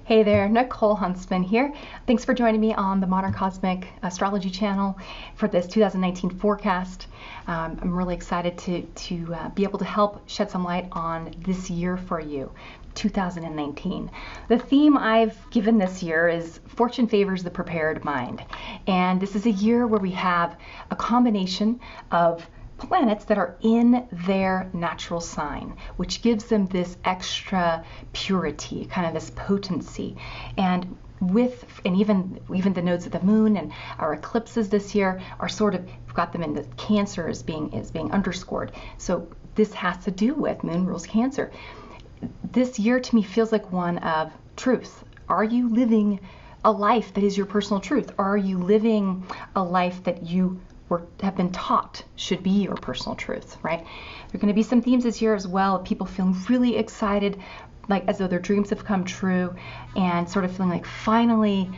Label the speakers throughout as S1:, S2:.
S1: Hey there, Nichole Huntsman here. Thanks for joining me on the Modern Cosmic Astrology channel for this 2019 forecast. I'm really excited to be able to help shed some light on this year for you, 2019. The theme I've given this year is Fortune Favors the Prepared Mind. And this is a year where we have a combination of planets that are in their natural sign, which gives them this extra purity, kind of this potency. And even the nodes of the moon and our eclipses this year are sort of, we've got them in the Cancer is being underscored. So this has to do with moon rules Cancer. This year to me feels like one of truth. Are you living a life that is your personal truth? Are you living a life that you have been taught should be your personal truth, right? There are going to be some themes this year as well, people feeling really excited, like as though their dreams have come true, and sort of feeling like finally,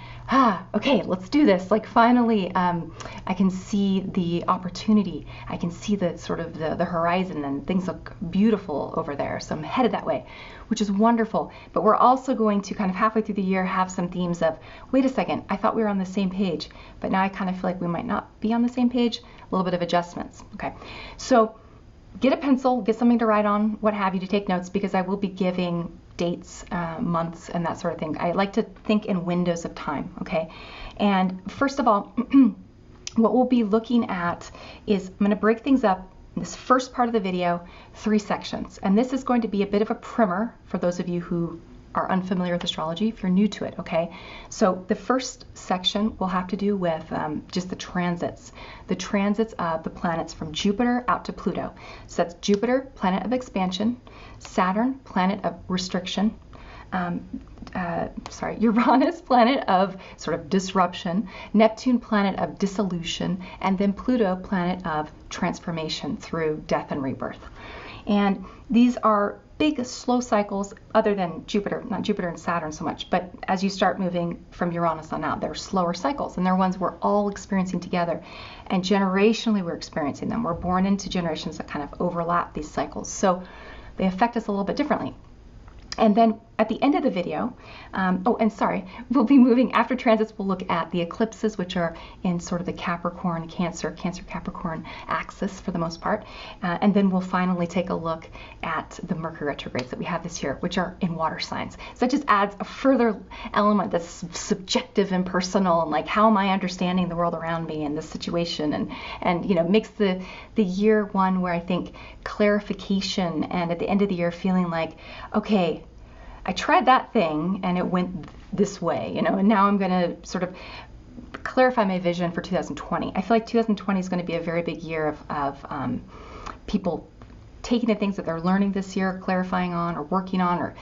S1: okay, let's do this. Like finally, I can see the opportunity. I can see the sort of the horizon, and things look beautiful over there. So I'm headed that way, which is wonderful. But we're also going to kind of halfway through the year have some themes of, wait a second, I thought we were on the same page, but now I kind of feel like we might not be on the same page. A little bit of adjustments. Okay, so get a pencil, get something to write on, what have you, to take notes, because I will be giving dates, months, and that sort of thing. I like to think in windows of time, okay? And first of all, what we'll be looking at is, I'm going to break things up in this first part of the video, 3 sections. And this is going to be a bit of a primer for those of you who are unfamiliar with astrology, if you're new to it, okay? So the first section will have to do with just the transits of the planets from Jupiter out to Pluto. So that's Jupiter, planet of expansion, Saturn, planet of restriction, Uranus, planet of sort of disruption, Neptune, planet of dissolution, and then Pluto, planet of transformation through death and rebirth. And these are big, slow cycles, other than Jupiter, not Jupiter and Saturn so much, but as you start moving from Uranus on out, they're slower cycles, and they're ones we're all experiencing together. And generationally, we're experiencing them. We're born into generations that kind of overlap these cycles. So they affect us a little bit differently. And then at the end of the video, we'll be moving, after transits, we'll look at the eclipses, which are in sort of the Capricorn, Cancer, Capricorn axis for the most part. And then we'll finally take a look at the Mercury retrogrades that we have this year, which are in water signs. So it just adds a further element that's subjective and personal, and like, how am I understanding the world around me and this situation, and you know, makes the year one where I think clarification, and at the end of the year feeling like, okay, I tried that thing and it went this way, you know, and now I'm going to sort of clarify my vision for 2020. I feel like 2020 is going to be a very big year of people taking the things that they're learning this year, clarifying on or working on or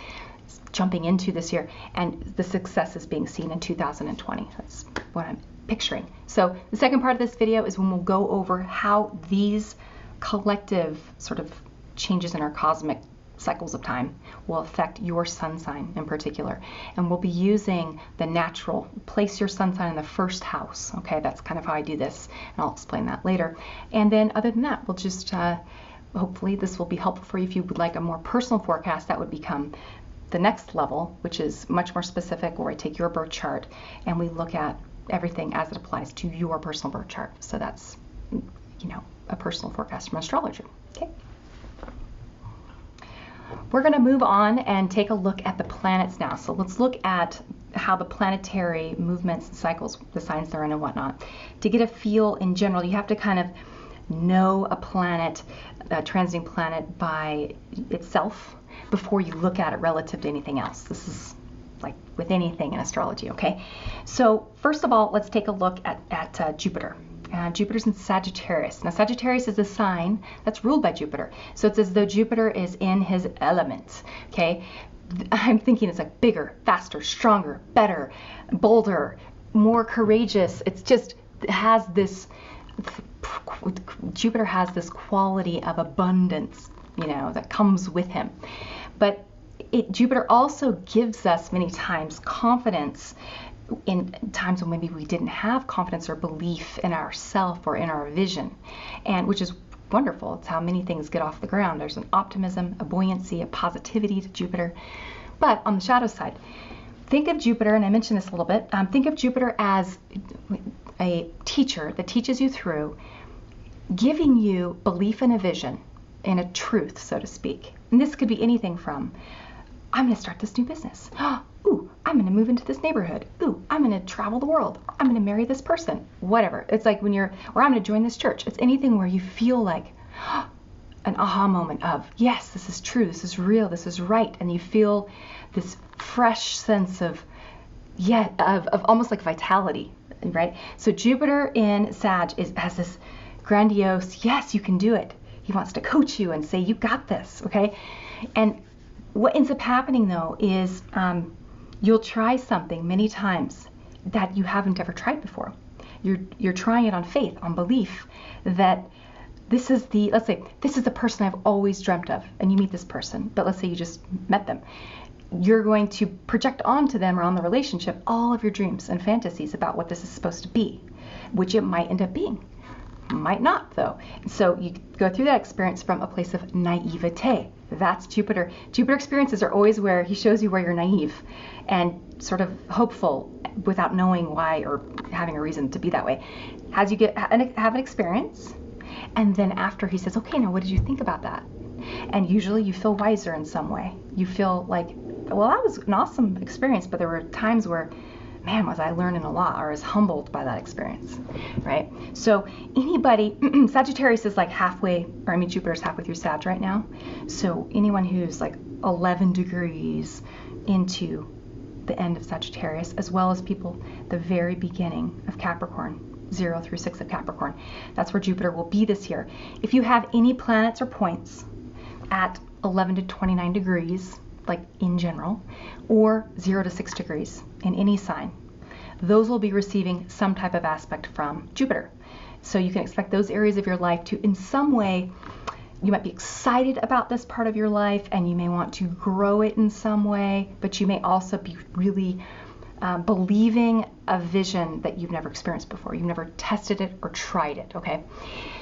S1: jumping into this year, and the success is being seen in 2020. That's what I'm picturing. So the second part of this video is when we'll go over how these collective sort of changes in our cosmic cycles of time will affect your sun sign in particular. And we'll be using the natural, place your sun sign in the first house. Okay, that's kind of how I do this, and I'll explain that later. And then other than that, we'll just, hopefully this will be helpful for you. If you would like a more personal forecast, that would become the next level, which is much more specific, where I take your birth chart and we look at everything as it applies to your personal birth chart. So that's, you know, a personal forecast from astrology. Okay. We're going to move on and take a look at the planets now. So let's look at how the planetary movements and cycles, the signs they're in and whatnot. To get a feel in general, you have to kind of know a planet, a transiting planet by itself before you look at it relative to anything else. This is like with anything in astrology, okay? So first of all, let's take a look at Jupiter. Jupiter's in Sagittarius. Now, Sagittarius is a sign that's ruled by Jupiter. So it's as though Jupiter is in his element, okay? I'm thinking it's like bigger, faster, stronger, better, bolder, more courageous. It's just, it has this, Jupiter has this quality of abundance, you know, that comes with him. But Jupiter also gives us many times confidence in times when maybe we didn't have confidence or belief in ourself or in our vision, and which is wonderful. It's how many things get off the ground. There's an optimism, a buoyancy, a positivity to Jupiter. But on the shadow side, think of Jupiter, and I mentioned this a little bit, think of Jupiter as a teacher that teaches you through giving you belief in a vision, in a truth, so to speak. And this could be anything from, I'm going to start this new business. Ooh, I'm going to move into this neighborhood. Ooh, I'm going to travel the world. I'm going to marry this person. Whatever. It's like or I'm going to join this church. It's anything where you feel like an aha moment of, yes, this is true, this is real, this is right. And you feel this fresh sense of almost like vitality, right? So Jupiter in Sag has this grandiose, yes, you can do it. He wants to coach you and say, you got this, okay? And what ends up happening, though, is you'll try something many times that you haven't ever tried before. You're trying it on faith, on belief that this is let's say, this is the person I've always dreamt of, and you meet this person, but let's say you just met them. You're going to project onto them or on the relationship all of your dreams and fantasies about what this is supposed to be, which it might end up being. Might not, though. So you go through that experience from a place of naivete. That's Jupiter. Jupiter experiences are always where he shows you where you're naive and sort of hopeful without knowing why or having a reason to be that way. As you have an experience, and then after he says, okay, now what did you think about that? And usually you feel wiser in some way. You feel like, well, that was an awesome experience, but there were times where, man, was I learning a lot, or was humbled by that experience, right? So anybody, Sagittarius is like Jupiter's halfway through Sag right now. So anyone who's like 11 degrees into the end of Sagittarius, as well as people the very beginning of Capricorn, 0 through 6 of Capricorn, that's where Jupiter will be this year. If you have any planets or points at 11 to 29 degrees, like in general, or 0 to 6 degrees in any sign, those will be receiving some type of aspect from Jupiter. So you can expect those areas of your life to, in some way, you might be excited about this part of your life and you may want to grow it in some way, but you may also be really believing a vision that you've never experienced before. You've never tested it or tried it, okay?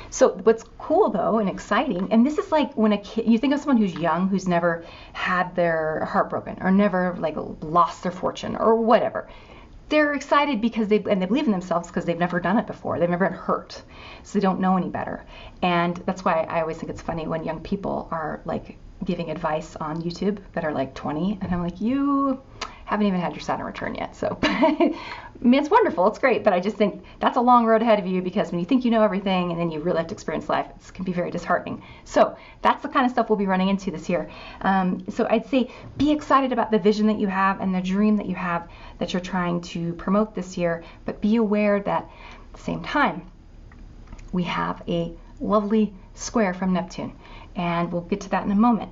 S1: So what's cool, though, and exciting, and this is like when a kid, you think of someone who's young, who's never had their heart broken or never like lost their fortune or whatever. They're excited because they believe in themselves because they've never done it before. They've never been hurt, so they don't know any better. And that's why I always think it's funny when young people are like giving advice on YouTube that are like 20, and I'm like, you haven't even had your Saturn return yet. So I mean, it's wonderful, it's great, but I just think that's a long road ahead of you, because when you think you know everything and then you really have to experience life, it can be very disheartening. So that's the kind of stuff we'll be running into this year. So I'd say be excited about the vision that you have and the dream that you have that you're trying to promote this year, but be aware that at the same time, we have a lovely square from Neptune, and we'll get to that in a moment.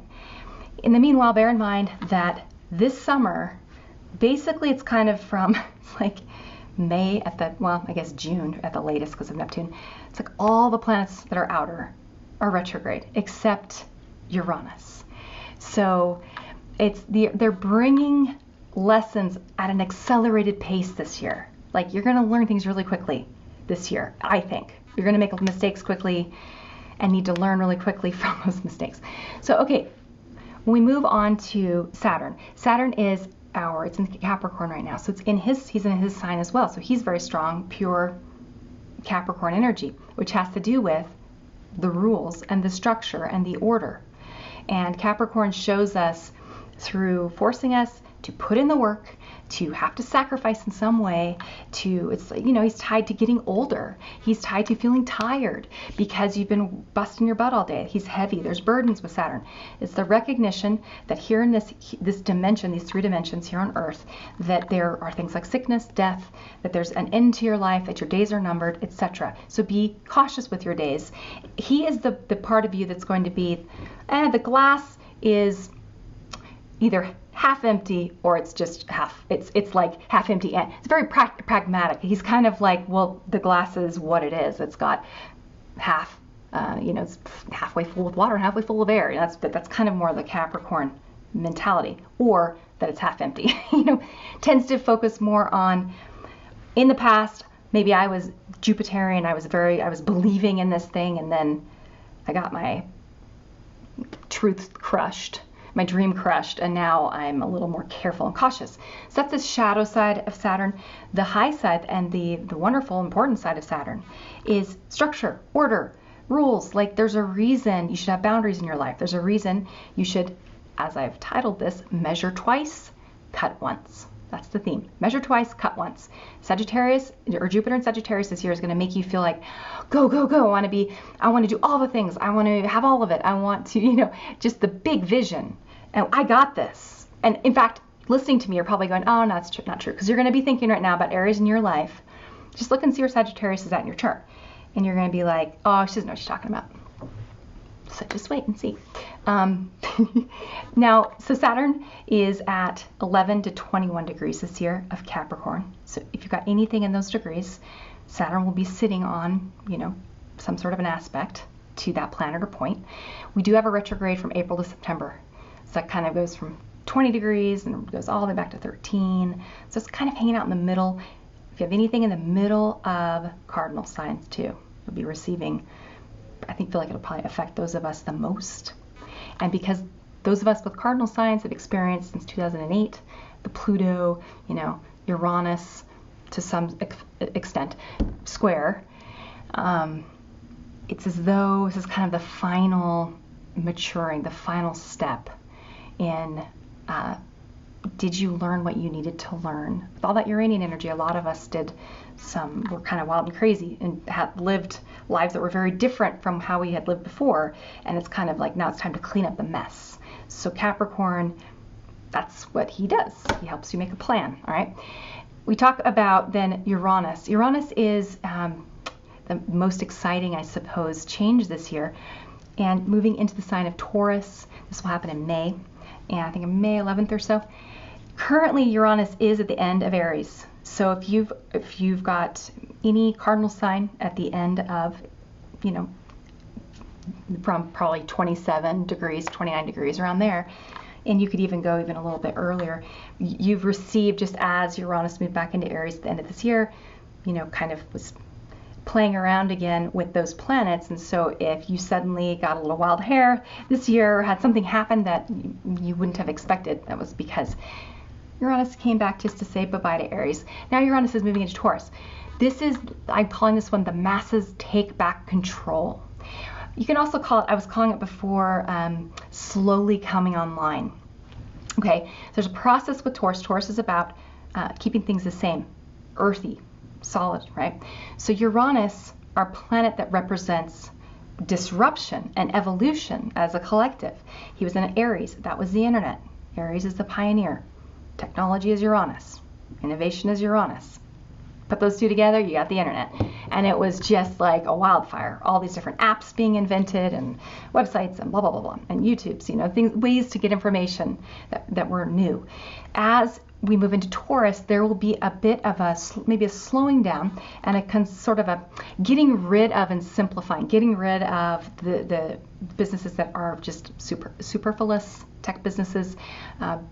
S1: In the meanwhile, bear in mind that this summer, basically it's kind of from like May I guess June at the latest because of Neptune. It's like all the planets that are outer are retrograde except Uranus. So they're bringing lessons at an accelerated pace this year. Like you're going to learn things really quickly this year, I think. You're going to make mistakes quickly and need to learn really quickly from those mistakes. So, okay, when we move on to Saturn. Saturn is it's in Capricorn right now. So he's in his sign as well. So he's very strong, pure Capricorn energy, which has to do with the rules and the structure and the order. And Capricorn shows us through forcing us to put in the work, to have to sacrifice in some way, he's tied to getting older. He's tied to feeling tired because you've been busting your butt all day. He's heavy. There's burdens with Saturn. It's the recognition that here in this dimension, these 3 dimensions here on Earth, that there are things like sickness, death, that there's an end to your life, that your days are numbered, etc. So be cautious with your days. He is the part of you that's going to be, the glass is either half empty or it's just it's like half empty, and it's very pragmatic. He's kind of like, well, the glass is what it is. It's got half, it's halfway full with water and halfway full of air. That's kind of more the Capricorn mentality, or that it's half empty. Tends to focus more on, in the past, maybe I was Jupiterian, I was believing in this thing, and then I got my truth crushed. my dream crushed, and now I'm a little more careful and cautious. So that's the shadow side of Saturn. The high side and the wonderful, important side of Saturn is structure, order, rules. Like, there's a reason you should have boundaries in your life. There's a reason you should, as I've titled this, measure twice, cut once. That's the theme. Measure twice, cut once. Sagittarius, or Jupiter in Sagittarius this year, is going to make you feel like, go, go, go. I want to do all the things. I want to have all of it. I want to, just the big vision. And I got this. And in fact, listening to me, you're probably going, oh, no, that's not true. Because you're going to be thinking right now about areas in your life. Just look and see where Sagittarius is at in your chart. And you're going to be like, oh, she doesn't know what she's talking about. So just wait and see. Now, so Saturn is at 11 to 21 degrees this year of Capricorn. So if you've got anything in those degrees, Saturn will be sitting on, some sort of an aspect to that planet or point. We do have a retrograde from April to September. So that kind of goes from 20 degrees and goes all the way back to 13. So it's kind of hanging out in the middle. If you have anything in the middle of cardinal signs too, you'll be receiving, I feel like it'll probably affect those of us the most. And because those of us with cardinal signs have experienced since 2008, the Pluto, Uranus to some extent square, it's as though this is kind of the final maturing, the final step in did you learn what you needed to learn? With all that Uranian energy, a lot of us were kind of wild and crazy and had lived lives that were very different from how we had lived before. And it's kind of like, now it's time to clean up the mess. So Capricorn, that's what he does. He helps you make a plan, all right? We talk about then Uranus. Uranus is the most exciting, I suppose, change this year. And moving into the sign of Taurus, this will happen in May. And I think in May 11th or so. Currently, Uranus is at the end of Aries. So if you've got any cardinal sign at the end of, from probably 27 degrees, 29 degrees, around there, and you could even go even a little bit earlier, you've received, just as Uranus moved back into Aries at the end of this year, kind of was playing around again with those planets. And so if you suddenly got a little wild hair this year, or had something happen that you wouldn't have expected, that was because Uranus came back just to say bye-bye to Aries. Now Uranus is moving into Taurus. I'm calling this one the masses take back control. You can also call it, I was calling it before, slowly coming online. Okay, there's a process with Taurus. Taurus is about keeping things the same, earthy, solid, right? So Uranus, our planet that represents disruption and evolution as a collective. He was in Aries. That was the internet. Aries is the pioneer. Technology is Uranus. Innovation is Uranus. Put those two together, you got the internet. And it was just like a wildfire. All these different apps being invented and websites and blah, blah, blah, blah. And YouTubes, ways to get information that were new. As we move into Taurus, there will be a bit of maybe a slowing down and a sort of a getting rid of and simplifying, getting rid of the businesses that are just superfluous tech businesses,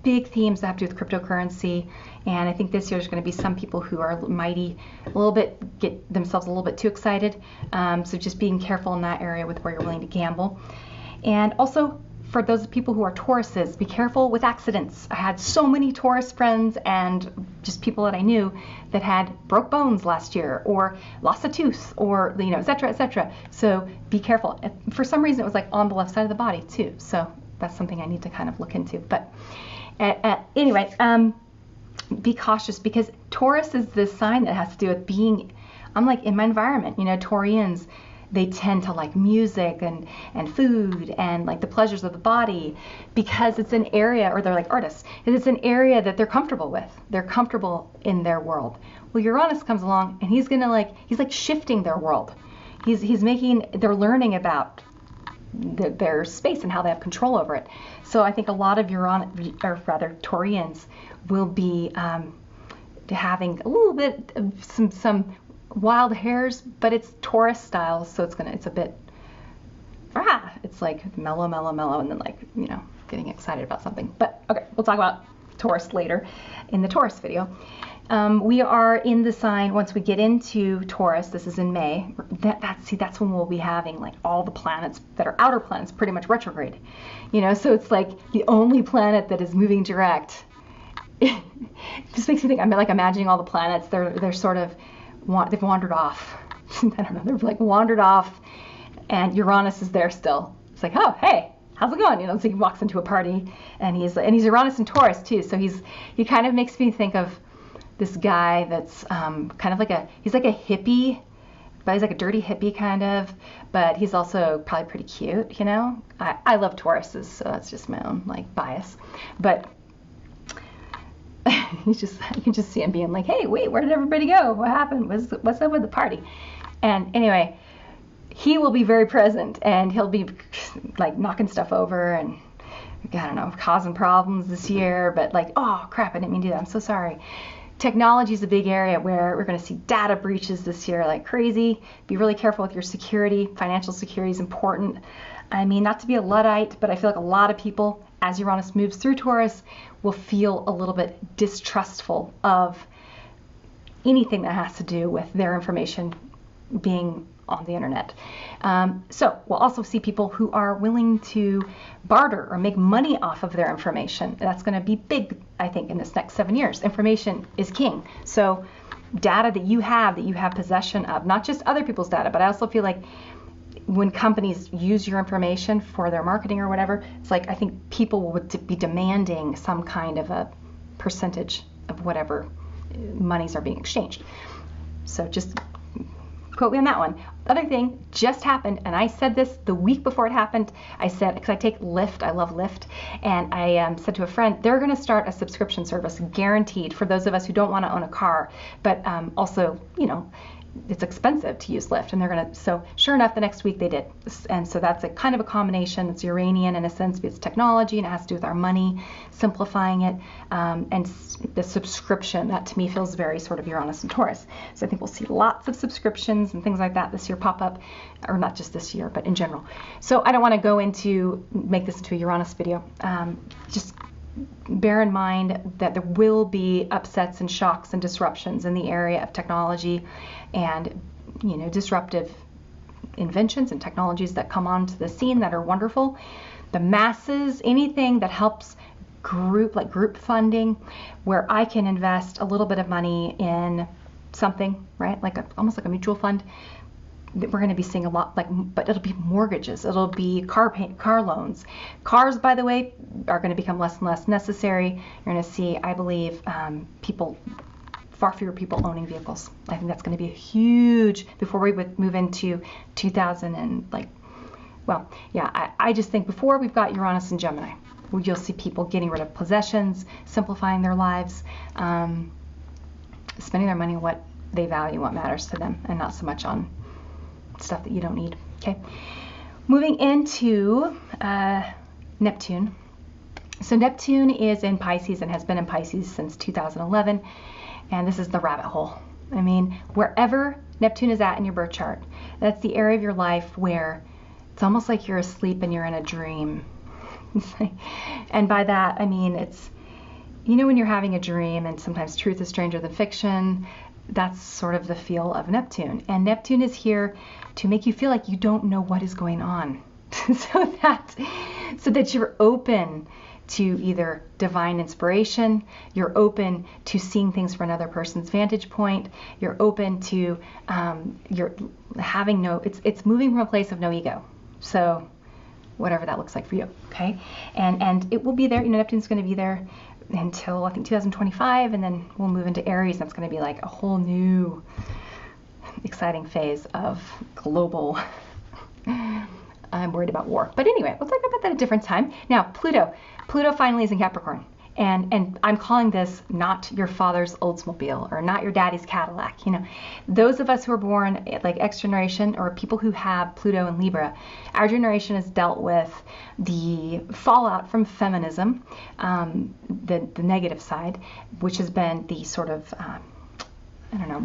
S1: big themes that have to do with cryptocurrency. And I think this year there's going to be some people who are get themselves a little bit too excited. So just being careful in that area with where you're willing to gamble. And also, for those people who are Tauruses, be careful with accidents. I had so many Taurus friends and just people that I knew that had broke bones last year or lost a tooth or, et cetera, et cetera. So be careful. For some reason, it was like on the left side of the body too. So that's something I need to kind of look into. But anyway, be cautious, because Taurus is this sign that has to do with being, I'm like in my environment, Taurians, they tend to like music and food and like the pleasures of the body, because it's an area, or they're like artists, it's an area that they're comfortable with. They're comfortable in their world. Well, Uranus comes along and he's like shifting their world. They're learning about their space and how they have control over it. So I think a lot of Taurians will be having a little bit of some wild hairs, but it's Taurus style, so it's a bit it's like mellow, and then getting excited about something. But okay, we'll talk about Taurus later in the Taurus video. We are in the sign, once we get into Taurus, this is in May, that's when we'll be having like all the planets that are outer planets pretty much retrograde. So it's like the only planet that is moving direct. It just makes me think, I'm like imagining all the planets, they're sort of, they've wandered off. I don't know, they've like wandered off, and Uranus is there still. It's like, oh, hey, how's it going? So he walks into a party, and he's Uranus and Taurus too. So he kind of makes me think of this guy that's kind of like he's like a hippie, but he's like a dirty hippie kind of, but he's also probably pretty cute, I love Tauruses, so that's just my own like bias. But you can just see him being like, hey, wait, where did everybody go? What happened? What's up with the party? And anyway, he will be very present, and he'll be like knocking stuff over and, I don't know, causing problems this year, but like, oh crap, I didn't mean to do that, I'm so sorry. Technology is a big area where we're going to see data breaches this year like crazy. Be really careful with your security. Financial security is important. I mean, not to be a Luddite, but I feel like a lot of people, as Uranus moves through Taurus, will feel a little bit distrustful of anything that has to do with their information being on the internet. So we'll also see people who are willing to barter or make money off of their information. That's going to be big, I think, in this next 7 years. Information is king. So data that you have possession of, not just other people's data, but I also feel like when companies use your information for their marketing or whatever, it's like I think people would be demanding some kind of a percentage of whatever monies are being exchanged. So just quote me on that one. Other thing just happened, and I said this the week before it happened. I said, because I take Lyft, I love Lyft, and I said to a friend, they're going to start a subscription service guaranteed for those of us who don't want to own a car, but also, it's expensive to use Lyft, and they're going to, so sure enough, the next week they did. And so that's a kind of a combination. It's Uranian in a sense, but it's technology, and it has to do with our money, simplifying it, and the subscription, that to me feels very sort of Uranus and Taurus. So I think we'll see lots of subscriptions and things like that this year pop up, or not just this year, but in general. So I don't want to make this into a Uranus video. Just bear in mind that there will be upsets and shocks and disruptions in the area of technology and, disruptive inventions and technologies that come onto the scene that are wonderful. The masses, anything that helps group funding, where I can invest a little bit of money in something, right? Almost like a mutual fund. We're going to be seeing a lot, but it'll be mortgages, it'll be car loans. Cars, by the way, are going to become less and less necessary. You're going to see, I believe, far fewer people owning vehicles. I think that's going to be a huge, before we would move into 2000 and I just think before we've got Uranus and Gemini, where you'll see people getting rid of possessions, simplifying their lives, spending their money on what they value, what matters to them, and not so much on stuff that you don't need. Okay, moving into Neptune. So Neptune is in Pisces and has been in Pisces since 2011, and this is the rabbit hole. I mean, wherever Neptune is at in your birth chart, that's the area of your life where it's almost like you're asleep and you're in a dream. And by that I mean, it's, when you're having a dream, and sometimes truth is stranger than fiction, that's sort of the feel of Neptune. And Neptune is here to make you feel like you don't know what is going on. so that you're open to either divine inspiration, you're open to seeing things from another person's vantage point, you're open to, you're having it's moving from a place of no ego. So whatever that looks like for you, okay? And it will be there, Neptune's going to be there until I think 2025, and then we'll move into Aries. That's going to be like a whole new exciting phase of global, I'm worried about war. But anyway, we'll talk about that at a different time. Now, Pluto finally is in Capricorn. And I'm calling this not your father's Oldsmobile or not your daddy's Cadillac. Those of us who are born like X generation, or people who have Pluto and Libra, our generation has dealt with the fallout from feminism, the negative side, which has been the sort of,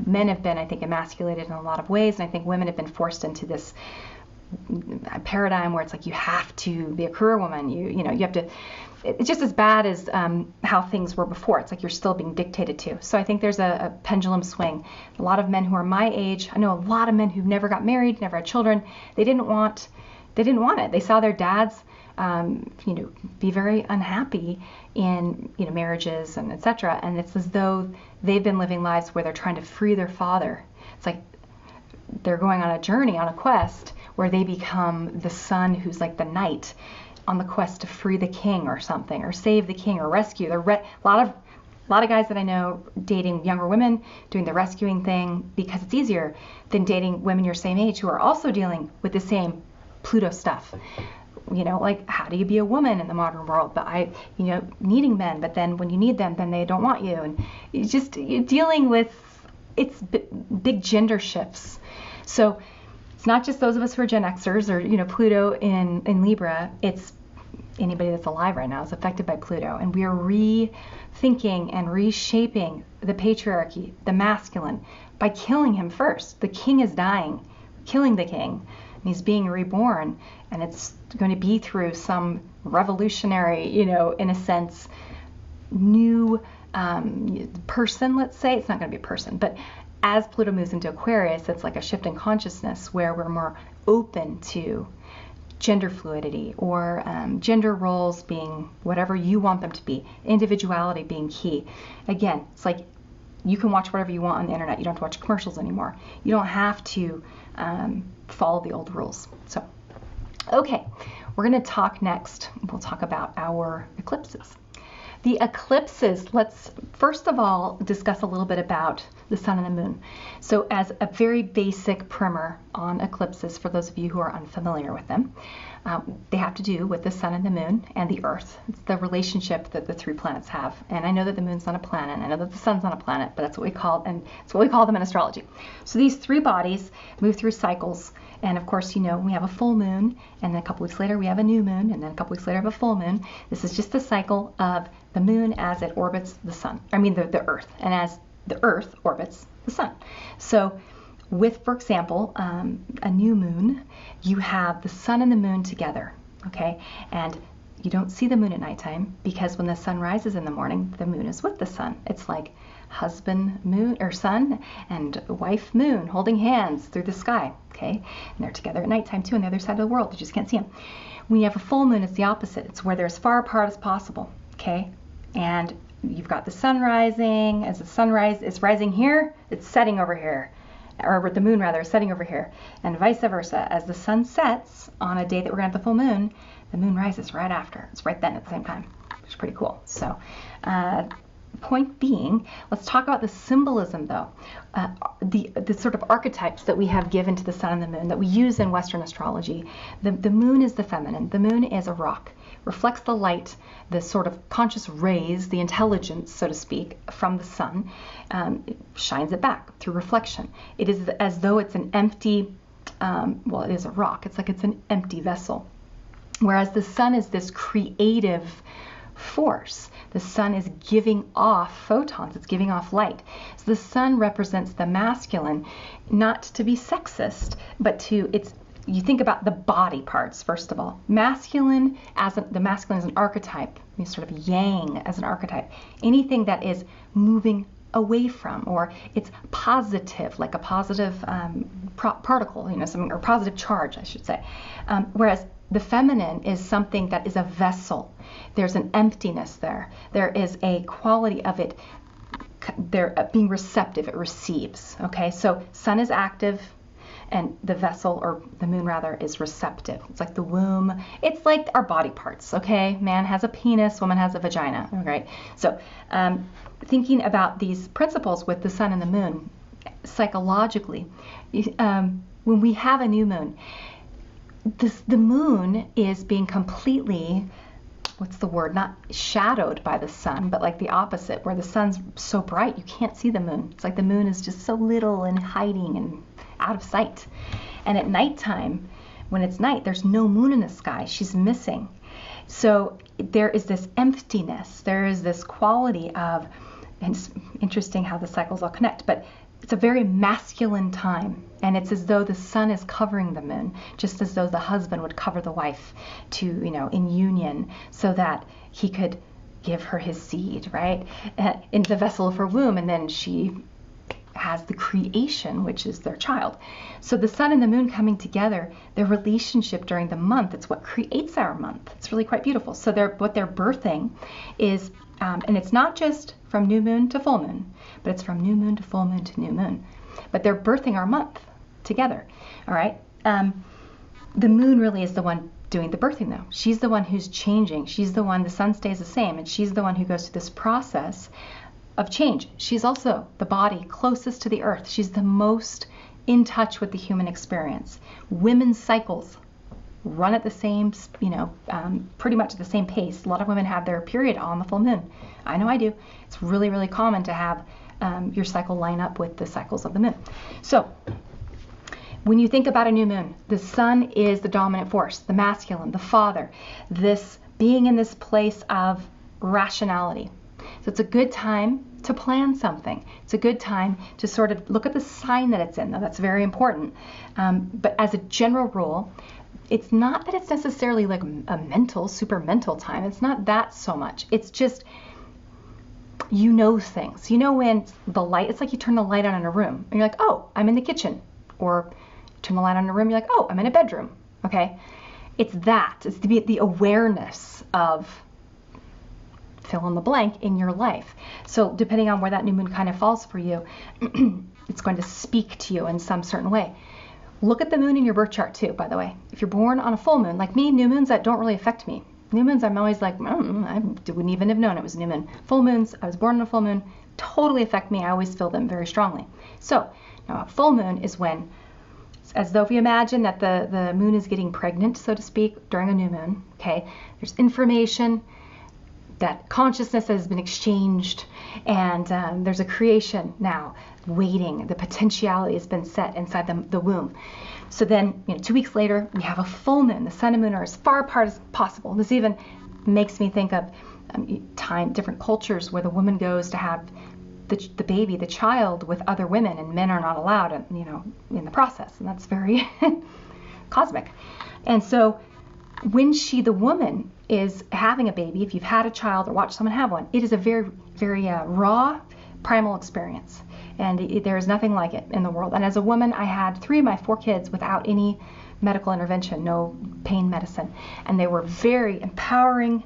S1: men have been, I think, emasculated in a lot of ways. And I think women have been forced into this paradigm where it's like you have to be a career woman, you have to it's just as bad as how things were before. It's like you're still being dictated to. So I think there's a pendulum swing. A lot of men who are my age, I know a lot of men who've never got married, never had children. They didn't want it. They saw their dads, be very unhappy in, marriages and etc. And it's as though they've been living lives where they're trying to free their father. It's like they're going on a journey, on a quest, where they become the son who's like the knight on the quest to free the king or something, or save the king, or rescue. A lot of guys that I know dating younger women, doing the rescuing thing because it's easier than dating women your same age who are also dealing with the same Pluto stuff. Like, how do you be a woman in the modern world? But needing men, but then when you need them, then they don't want you. And you're dealing with, it's big gender shifts. So it's not just those of us who are Gen Xers or, Pluto in Libra. It's anybody that's alive right now is affected by Pluto. And we are rethinking and reshaping the patriarchy, the masculine, by killing him first. The king is dying, killing the king. He's being reborn, and it's going to be through some revolutionary, in a sense, new person, let's say. It's not going to be a person, but as Pluto moves into Aquarius, it's like a shift in consciousness where we're more open to gender fluidity or gender roles being whatever you want them to be, individuality being key. Again, it's like you can watch whatever you want on the internet. You don't have to watch commercials anymore. You don't have to follow the old rules. So, okay, we're going to talk next. We'll talk about our eclipses. The eclipses, let's first of all discuss a little bit about the sun and the moon. So as a very basic primer on eclipses, for those of you who are unfamiliar with them, they have to do with the sun and the moon and the earth. It's the relationship that the three planets have. And I know that the moon's not a planet, I know that the sun's not a planet, but that's what we call, and it's what we call them in astrology. So these three bodies move through cycles. And of course, we have a full moon, and then a couple weeks later we have a new moon, and then a couple weeks later we have a full moon. This is just the cycle of the moon as it orbits the sun, the earth, and as the earth orbits the sun. So with, for example, a new moon, you have the sun and the moon together, okay? And you don't see the moon at nighttime because when the sun rises in the morning, the moon is with the sun. It's like husband moon or sun and wife moon holding hands through the sky, okay? And they're together at nighttime too on the other side of the world. You just can't see them. When you have a full moon, it's the opposite. It's where they're as far apart as possible, okay? And you've got the sun rising. As the sunrise is rising here, it's setting over here. Or the moon rather is setting over here, and vice versa. As the sun sets on a day that we're going to have the full moon, the moon rises right after. It's right then at the same time, which is pretty cool. So point being, let's talk about the symbolism though, the sort of archetypes that we have given to the sun and the moon that we use in Western astrology. The moon is the feminine. The moon is a rock, reflects the light, the sort of conscious rays, the intelligence, so to speak, from the sun, it shines it back through reflection. It is as though it's an empty, it is a rock. It's like it's an empty vessel. Whereas the sun is this creative force. The sun is giving off photons. It's giving off light. So the sun represents the masculine, not to be sexist, but you think about the body parts, first of all. The masculine as an archetype, sort of yang as an archetype. Anything that is moving away from, or it's positive, like a positive particle, something, or positive charge, I should say. Whereas the feminine is something that is a vessel. There's an emptiness there. There is a quality of it. They're being receptive. It receives. Okay, so sun is active, and the vessel, or the moon rather, is receptive. It's like the womb. It's like our body parts. Okay, man has a penis, woman has a vagina. All right. So thinking about these principles with the sun and the moon, psychologically, when we have a new moon, the moon is being completely, not shadowed by the sun, but like the opposite, where the sun's so bright you can't see the moon. It's like the moon is just so little and hiding and out of sight. And at nighttime, when it's night, there's no moon in the sky. She's missing. So there is this emptiness. There is this quality of, and it's interesting how the cycles all connect, but it's a very masculine time, and it's as though the sun is covering the moon, just as though the husband would cover the wife to, in union, so that he could give her his seed, right, into the vessel of her womb, and then she has the creation, which is their child. So the sun and the moon coming together, their relationship during the month, it's what creates our month. It's really quite beautiful. So what they're birthing is, and it's not just from new moon to full moon, but it's from new moon to full moon to new moon. But they're birthing our month together, all right? The moon really is the one doing the birthing, though. She's the one who's changing. She's the one, the sun stays the same, and she's the one who goes through this process of change. She's also the body closest to the earth. She's the most in touch with the human experience. Women's cycles run at the same, pretty much at the same pace. A lot of women have their period on the full moon. I know I do. It's really, really common to have your cycle line up with the cycles of the moon. So when you think about a new moon, the sun is the dominant force, the masculine, the father, this being in this place of rationality. So it's a good time to plan something. It's a good time to sort of look at the sign that it's in. Now, that's very important. But as a general rule, it's not that it's necessarily like a super mental time. It's not that so much. It's just, things. When the light, it's like you turn the light on in a room and you're like, oh, I'm in the kitchen. Or you turn the light on in a room, you're like, oh, I'm in a bedroom. Okay? It's that. It's the awareness of fill in the blank in your life. So depending on where that new moon kind of falls for you, it's going to speak to you in some certain way. Look at the moon in your birth chart too, by the way. If you're born on a full moon, like me, new moons that don't really affect me. New moons, I'm always like, I wouldn't even have known it was a new moon. Full moons, I was born on a full moon, totally affect me. I always feel them very strongly. So now a full moon is when, as though if you imagine that the moon is getting pregnant, so to speak, during a new moon, okay? There's information, that consciousness has been exchanged, and there's a creation now waiting. The potentiality has been set inside the womb. So then, 2 weeks later, we have a full moon. The sun and moon are as far apart as possible. This even makes me think of different cultures where the woman goes to have the baby, the child, with other women, and men are not allowed, in the process. And that's very cosmic. And so when the woman is having a baby, if you've had a child or watched someone have one, it is a very, very raw, primal experience. And there is nothing like it in the world. And as a woman, I had 3 of my 4 kids without any medical intervention, no pain medicine. And they were very empowering,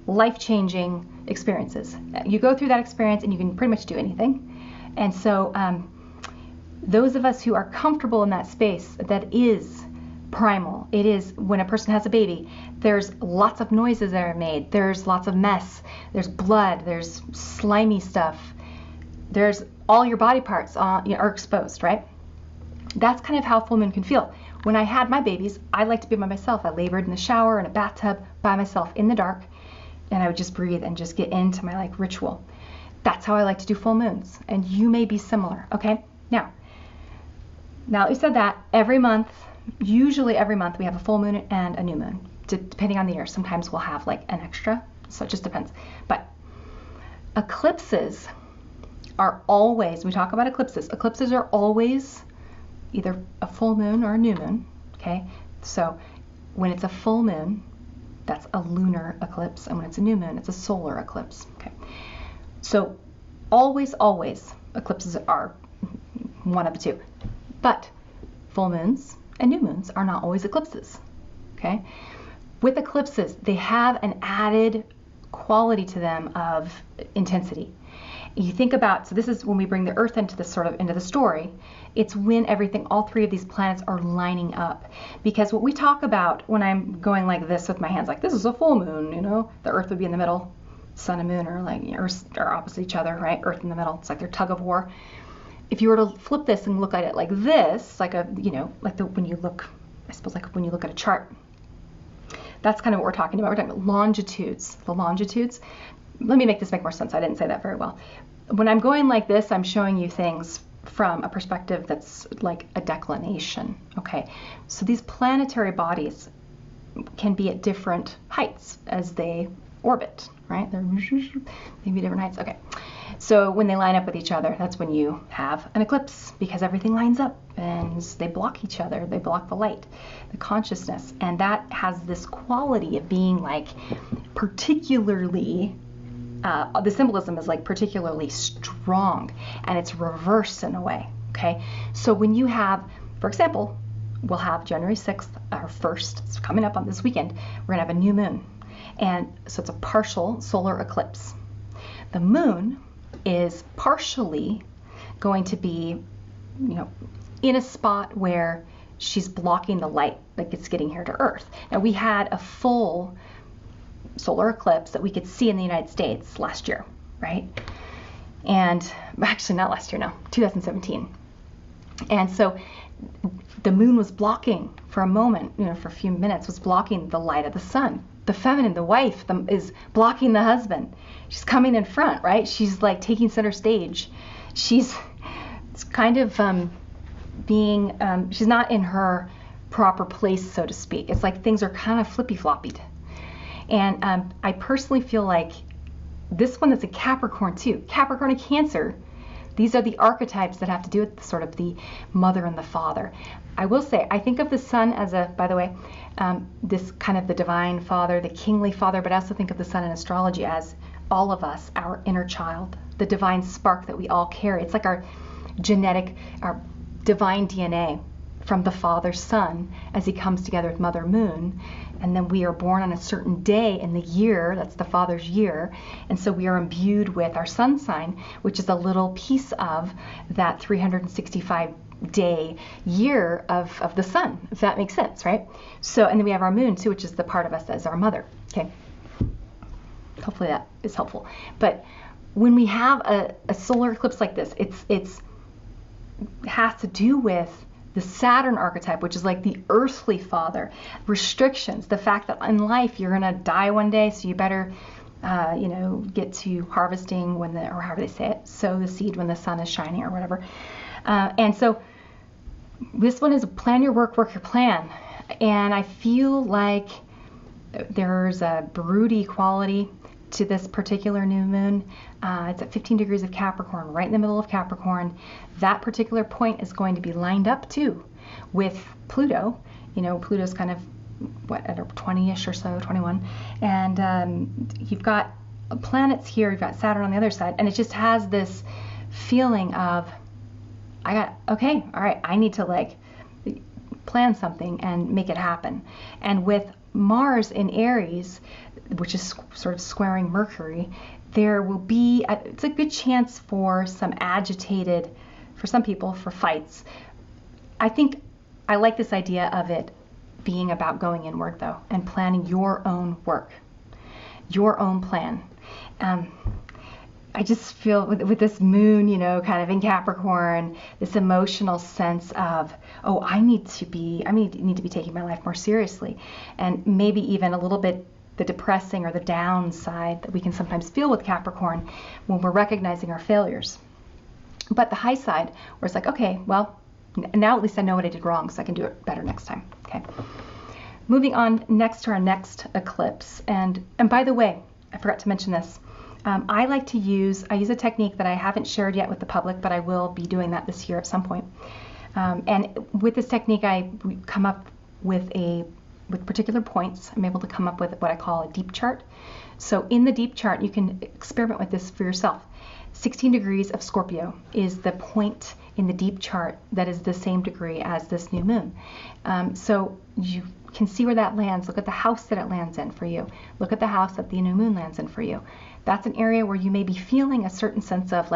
S1: life-changing experiences. You go through that experience and you can pretty much do anything. And so those of us who are comfortable in that space, that is primal. It is when a person has a baby, there's lots of noises that are made. There's lots of mess. There's blood. There's slimy stuff. There's all your body parts are exposed, right? That's kind of how full moon can feel. When I had my babies, I like to be by myself. I labored in the shower, in a bathtub, by myself, in the dark, and I would just breathe and just get into my ritual. That's how I like to do full moons, and you may be similar, okay? Now that we said that, usually every month we have a full moon and a new moon, depending on the year. Sometimes we'll have an extra, so it just depends. But eclipses are always, we talk about eclipses are always either a full moon or a new moon, okay? So when it's a full moon, that's a lunar eclipse, and when it's a new moon, it's a solar eclipse, okay? So always, eclipses are one of the two. But full moons and new moons are not always eclipses, okay? With eclipses, they have an added quality to them of intensity. You think about, so this is when we bring the Earth into the story. It's when all 3 of these planets are lining up. Because what we talk about when I'm going like this with my hands, like this is a full moon, the Earth would be in the middle, sun and moon are opposite each other, right? Earth in the middle. It's like their tug of war. If you were to flip this and look at it like this, when you look at a chart, that's kind of what we're talking about. We're talking about longitudes. The longitudes. Let me make this make more sense. I didn't say that very well. When I'm going like this, I'm showing you things from a perspective that's like a declination. Okay, so these planetary bodies can be at different heights as they orbit, right? They're maybe different heights. Okay, So when they line up with each other, that's when you have an eclipse, because everything lines up and they block each other. They block the light, the consciousness. And that has this quality of being like particularly, the symbolism is like particularly strong, and it's reverse in a way, okay? So when you have, for example, we'll have January 6th, or 1st, it's coming up on this weekend, we're gonna have a new moon. And so it's a partial solar eclipse. The moon is partially going to be, in a spot where she's blocking the light that it's getting here to Earth. Now, we had a full solar eclipse that we could see in the United States last year, right? And actually not last year, no, 2017. And so the moon was blocking for a moment, for a few minutes, was blocking the light of the sun. The feminine, the wife, is blocking the husband. She's coming in front, right? She's like taking center stage. It's kind of she's not in her proper place, so to speak. It's like things are kind of flippy-floppied. And I personally feel like this one is a Capricorn too. Capricorn and Cancer, these are the archetypes that have to do with sort of the mother and the father. I will say, I think of the sun as by the way, this kind of the divine father, the kingly father, but I also think of the sun in astrology as all of us, our inner child, the divine spark that we all carry. It's like our genetic, our divine DNA from the father's son as he comes together with Mother Moon. And then we are born on a certain day in the year, that's the father's year. And so we are imbued with our sun sign, which is a little piece of that 365-day year of the sun, if that makes sense, right? So, and then we have our moon too, which is the part of us that is our mother, okay? Hopefully that is helpful. But when we have a solar eclipse like this, it has to do with the Saturn archetype, which is like the earthly father, restrictions, the fact that in life you're going to die one day, so you better, get to harvesting or however they say it, sow the seed when the sun is shining or whatever. And so this one is plan your work, work your plan. And I feel like there's a broody quality to this particular new moon. It's at 15 degrees of Capricorn, right in the middle of Capricorn. That particular point is going to be lined up too with Pluto. Pluto's kind of at 20-ish or so, 21. And you've got planets here, you've got Saturn on the other side, and it just has this feeling of, okay, all right, I need to plan something and make it happen. And with Mars in Aries, which is sort of squaring Mercury, there will be, it's a good chance for some agitated, for some people, for fights. I think I like this idea of it being about going inward though, and planning your own work, your own plan. I just feel with this moon, kind of in Capricorn, this emotional sense of, I need to be taking my life more seriously, and maybe even a little bit the depressing or the downside that we can sometimes feel with Capricorn when we're recognizing our failures. But the high side, where it's like, okay, well, now at least I know what I did wrong, so I can do it better next time. Okay. Moving on next to our next eclipse, and by the way, I forgot to mention this. I use a technique that I haven't shared yet with the public, but I will be doing that this year at some point. And with this technique, I come up with particular points. I'm able to come up with what I call a deep chart. So in the deep chart, you can experiment with this for yourself. 16 degrees of Scorpio is the point in the deep chart that is the same degree as this new moon. So you can see where that lands. Look at the house that it lands in for you. Look at the house that the new moon lands in for you. That's an area where you may be feeling a certain sense of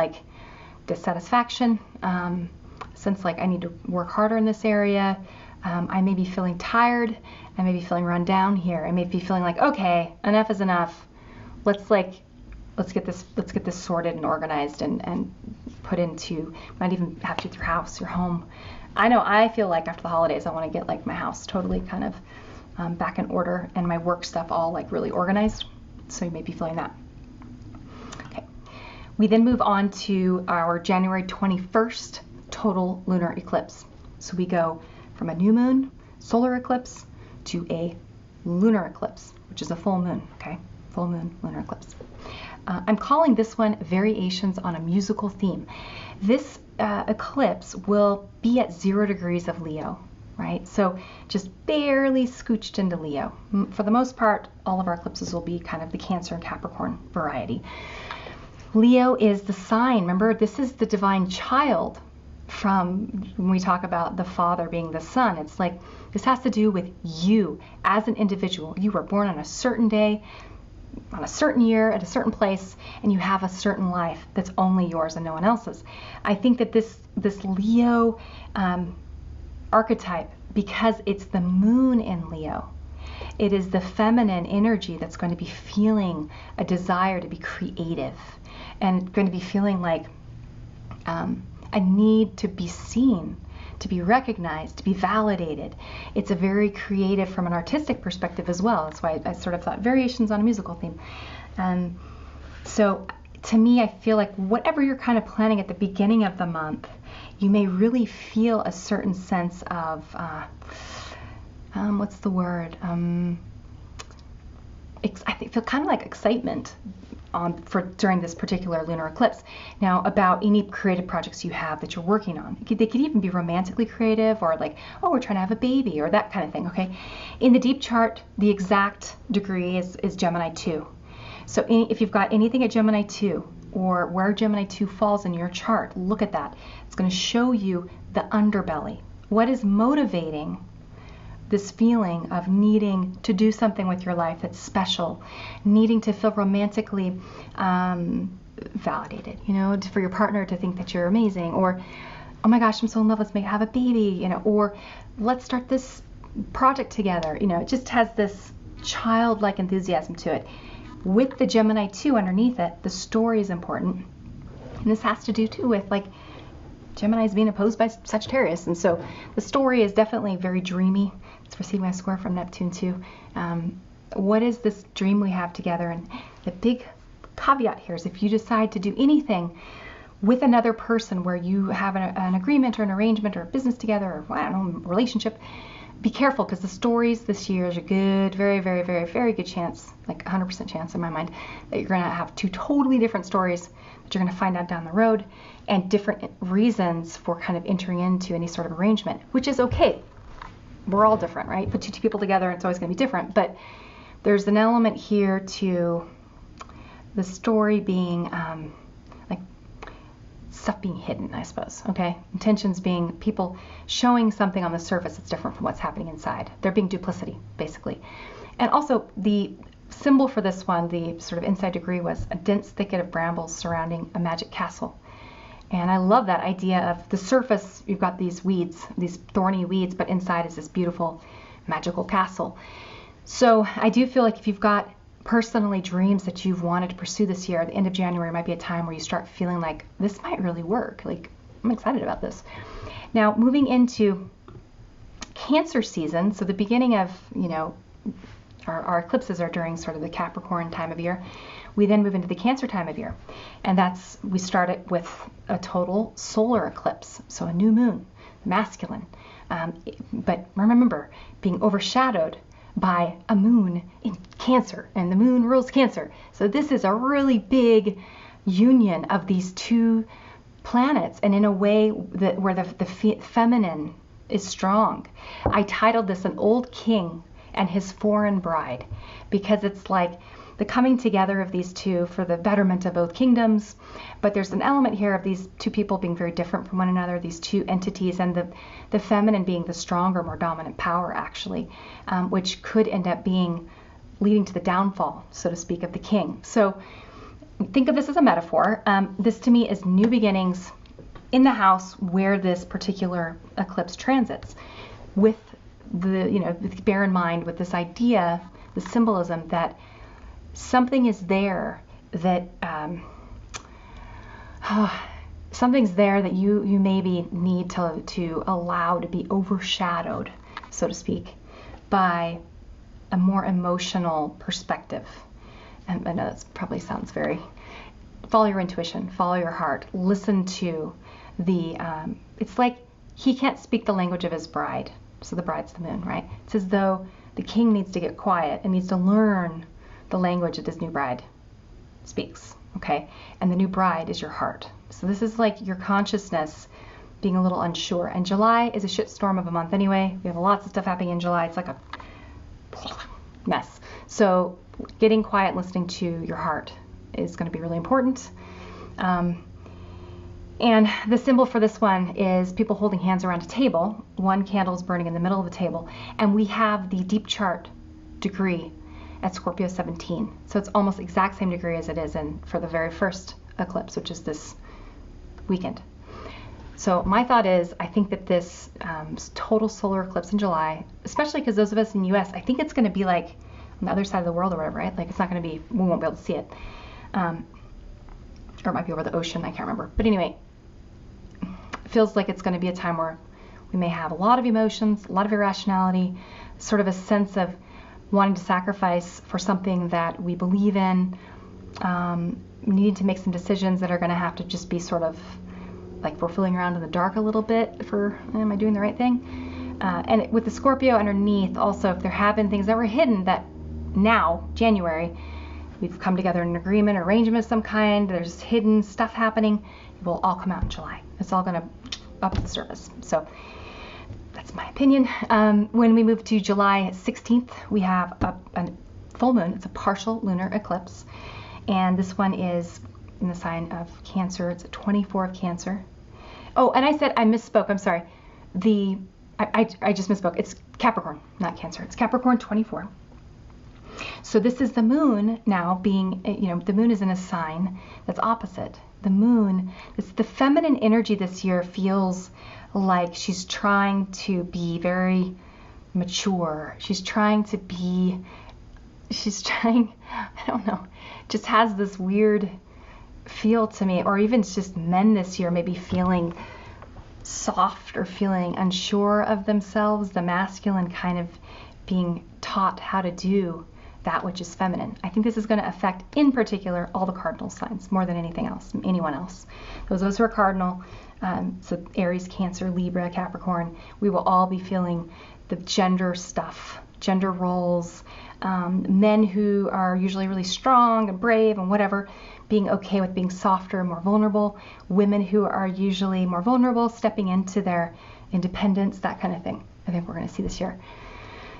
S1: dissatisfaction, sense I need to work harder in this area. I may be feeling tired. I may be feeling run down here. I may be feeling okay, enough is enough. Let's get this sorted and organized and put into, might even have to your house, your home. I know I feel after the holidays I want to get my house totally kind of back in order and my work stuff all really organized. So you may be feeling that. Okay. We then move on to our January 21st total lunar eclipse. So we go from a new moon, solar eclipse, to a lunar eclipse, which is a full moon, okay? Full moon, lunar eclipse. I'm calling this one Variations on a Musical Theme. This eclipse will be at 0 degrees of Leo, right? So just barely scooched into Leo. For the most part, all of our eclipses will be kind of the Cancer and Capricorn variety. Leo is the sign. Remember, this is the divine child from when we talk about the father being the son. It's like this has to do with you as an individual. You were born on a certain day, on a certain year, at a certain place, and you have a certain life that's only yours and no one else's. I think that this Leo archetype, because it's the moon in Leo, it is the feminine energy that's going to be feeling a desire to be creative and going to be feeling like a need to be seen, to be recognized, to be validated. It's a very creative from an artistic perspective as well. That's why I sort of thought variations on a musical theme. So to me, I feel like whatever you're kind of planning at the beginning of the month, you may really feel a certain sense of, what's the word? I feel kind of like excitement during this particular lunar eclipse. Now, about any creative projects you have that you're working on. They could even be romantically creative, or like, oh, we're trying to have a baby, or that kind of thing, okay? In the deep chart, the exact degree is Gemini 2. So if you've got anything at Gemini 2, or where Gemini 2 falls in your chart, look at that. It's going to show you the underbelly. What is motivating this feeling of needing to do something with your life that's special, needing to feel romantically validated, for your partner to think that you're amazing, or, oh my gosh, I'm so in love, let's have a baby, or let's start this project together. It just has this childlike enthusiasm to it. With the Gemini 2 underneath it, the story is important. And this has to do too with like Gemini is being opposed by Sagittarius, and so the story is definitely very dreamy. It's receiving my square from Neptune too. What is this dream we have together? And the big caveat here is if you decide to do anything with another person where you have an agreement or an arrangement or a business together, or I don't know, relationship, be careful, because the stories this year is a good, very, very, very, very good chance, like 100% chance in my mind, that you're going to have two totally different stories that you're going to find out down the road, and different reasons for kind of entering into any sort of arrangement, which is okay. We're all different, right? Put two people together, it's always going to be different. But there's an element here to the story being like stuff being hidden, I suppose. Okay, intentions being people showing something on the surface that's different from what's happening inside. There being duplicity, basically. And also the symbol for this one, the sort of inside degree, was a dense thicket of brambles surrounding a magic castle. And I love that idea of the surface, you've got these weeds, these thorny weeds, but inside is this beautiful magical castle. So I do feel like if you've got personally dreams that you've wanted to pursue this year, the end of January might be a time where you start feeling like this might really work. Like, I'm excited about this. Now, moving into Cancer season, so the beginning of, our eclipses are during sort of the Capricorn time of year. We then move into the Cancer time of year, and we start it with a total solar eclipse, so a new moon, masculine, but remember, being overshadowed by a moon in Cancer, and the moon rules Cancer. So this is a really big union of these two planets, and in a way where the feminine is strong. I titled this An Old King and His Foreign Bride, because it's like the coming together of these two for the betterment of both kingdoms. But there's an element here of these two people being very different from one another, these two entities, and the feminine being the stronger, more dominant power, actually, which could end up leading to the downfall, so to speak, of the king. So think of this as a metaphor. This to me is new beginnings in the house where this particular eclipse transits, with bear in mind with this idea, the symbolism that something is there that something's there that you maybe need to allow to be overshadowed, so to speak, by a more emotional perspective. And I know that probably sounds very, follow your intuition, follow your heart, listen to it's like he can't speak the language of his bride, so the bride's the moon, right? It's as though the king needs to get quiet and needs to learn the language of his new bride. speaks, okay? And the new bride is your heart. So this is like your consciousness being a little unsure. And July is a shitstorm of a month anyway. We have lots of stuff happening in July. It's like a mess. So getting quiet, listening to your heart is going to be really important. And the symbol for this one is people holding hands around a table. One candle is burning in the middle of the table. And we have the deep chart degree at Scorpio 17. So it's almost exact same degree as it is for the very first eclipse, which is this weekend. So my thought is, I think that this total solar eclipse in July, especially because those of us in the US, I think it's going to be like on the other side of the world or whatever, right? Like it's not going to be, we won't be able to see it. Or it might be over the ocean, I can't remember. But anyway, it feels like it's going to be a time where we may have a lot of emotions, a lot of irrationality, sort of a sense of wanting to sacrifice for something that we believe in, needing to make some decisions that are going to have to just be sort of like we're feeling around in the dark a little bit for, am I doing the right thing? And with the Scorpio underneath, also, if there have been things that were hidden that now, January, we've come together in an agreement, arrangement of some kind, there's hidden stuff happening, it will all come out in July. It's all going to up the surface. So that's my opinion. When we move to July 16th, we have a full moon. It's a partial lunar eclipse. And this one is in the sign of Cancer. It's a 24 of Cancer. Oh, and I said, I misspoke. I'm sorry. I just misspoke. It's Capricorn, not Cancer. It's Capricorn 24. So this is the moon now being, the moon is in a sign that's opposite. The moon, the feminine energy this year feels like she's trying to be very mature. She's trying, I don't know, just has this weird feel to me, or even just men this year maybe feeling soft or feeling unsure of themselves, the masculine kind of being taught how to do that which is feminine. I think this is going to affect, in particular, all the cardinal signs more than anything else, anyone else. Those of us who are cardinal, so Aries, Cancer, Libra, Capricorn, we will all be feeling the gender stuff, gender roles, men who are usually really strong and brave and whatever, being okay with being softer and more vulnerable, women who are usually more vulnerable, stepping into their independence, that kind of thing. I think we're going to see this year.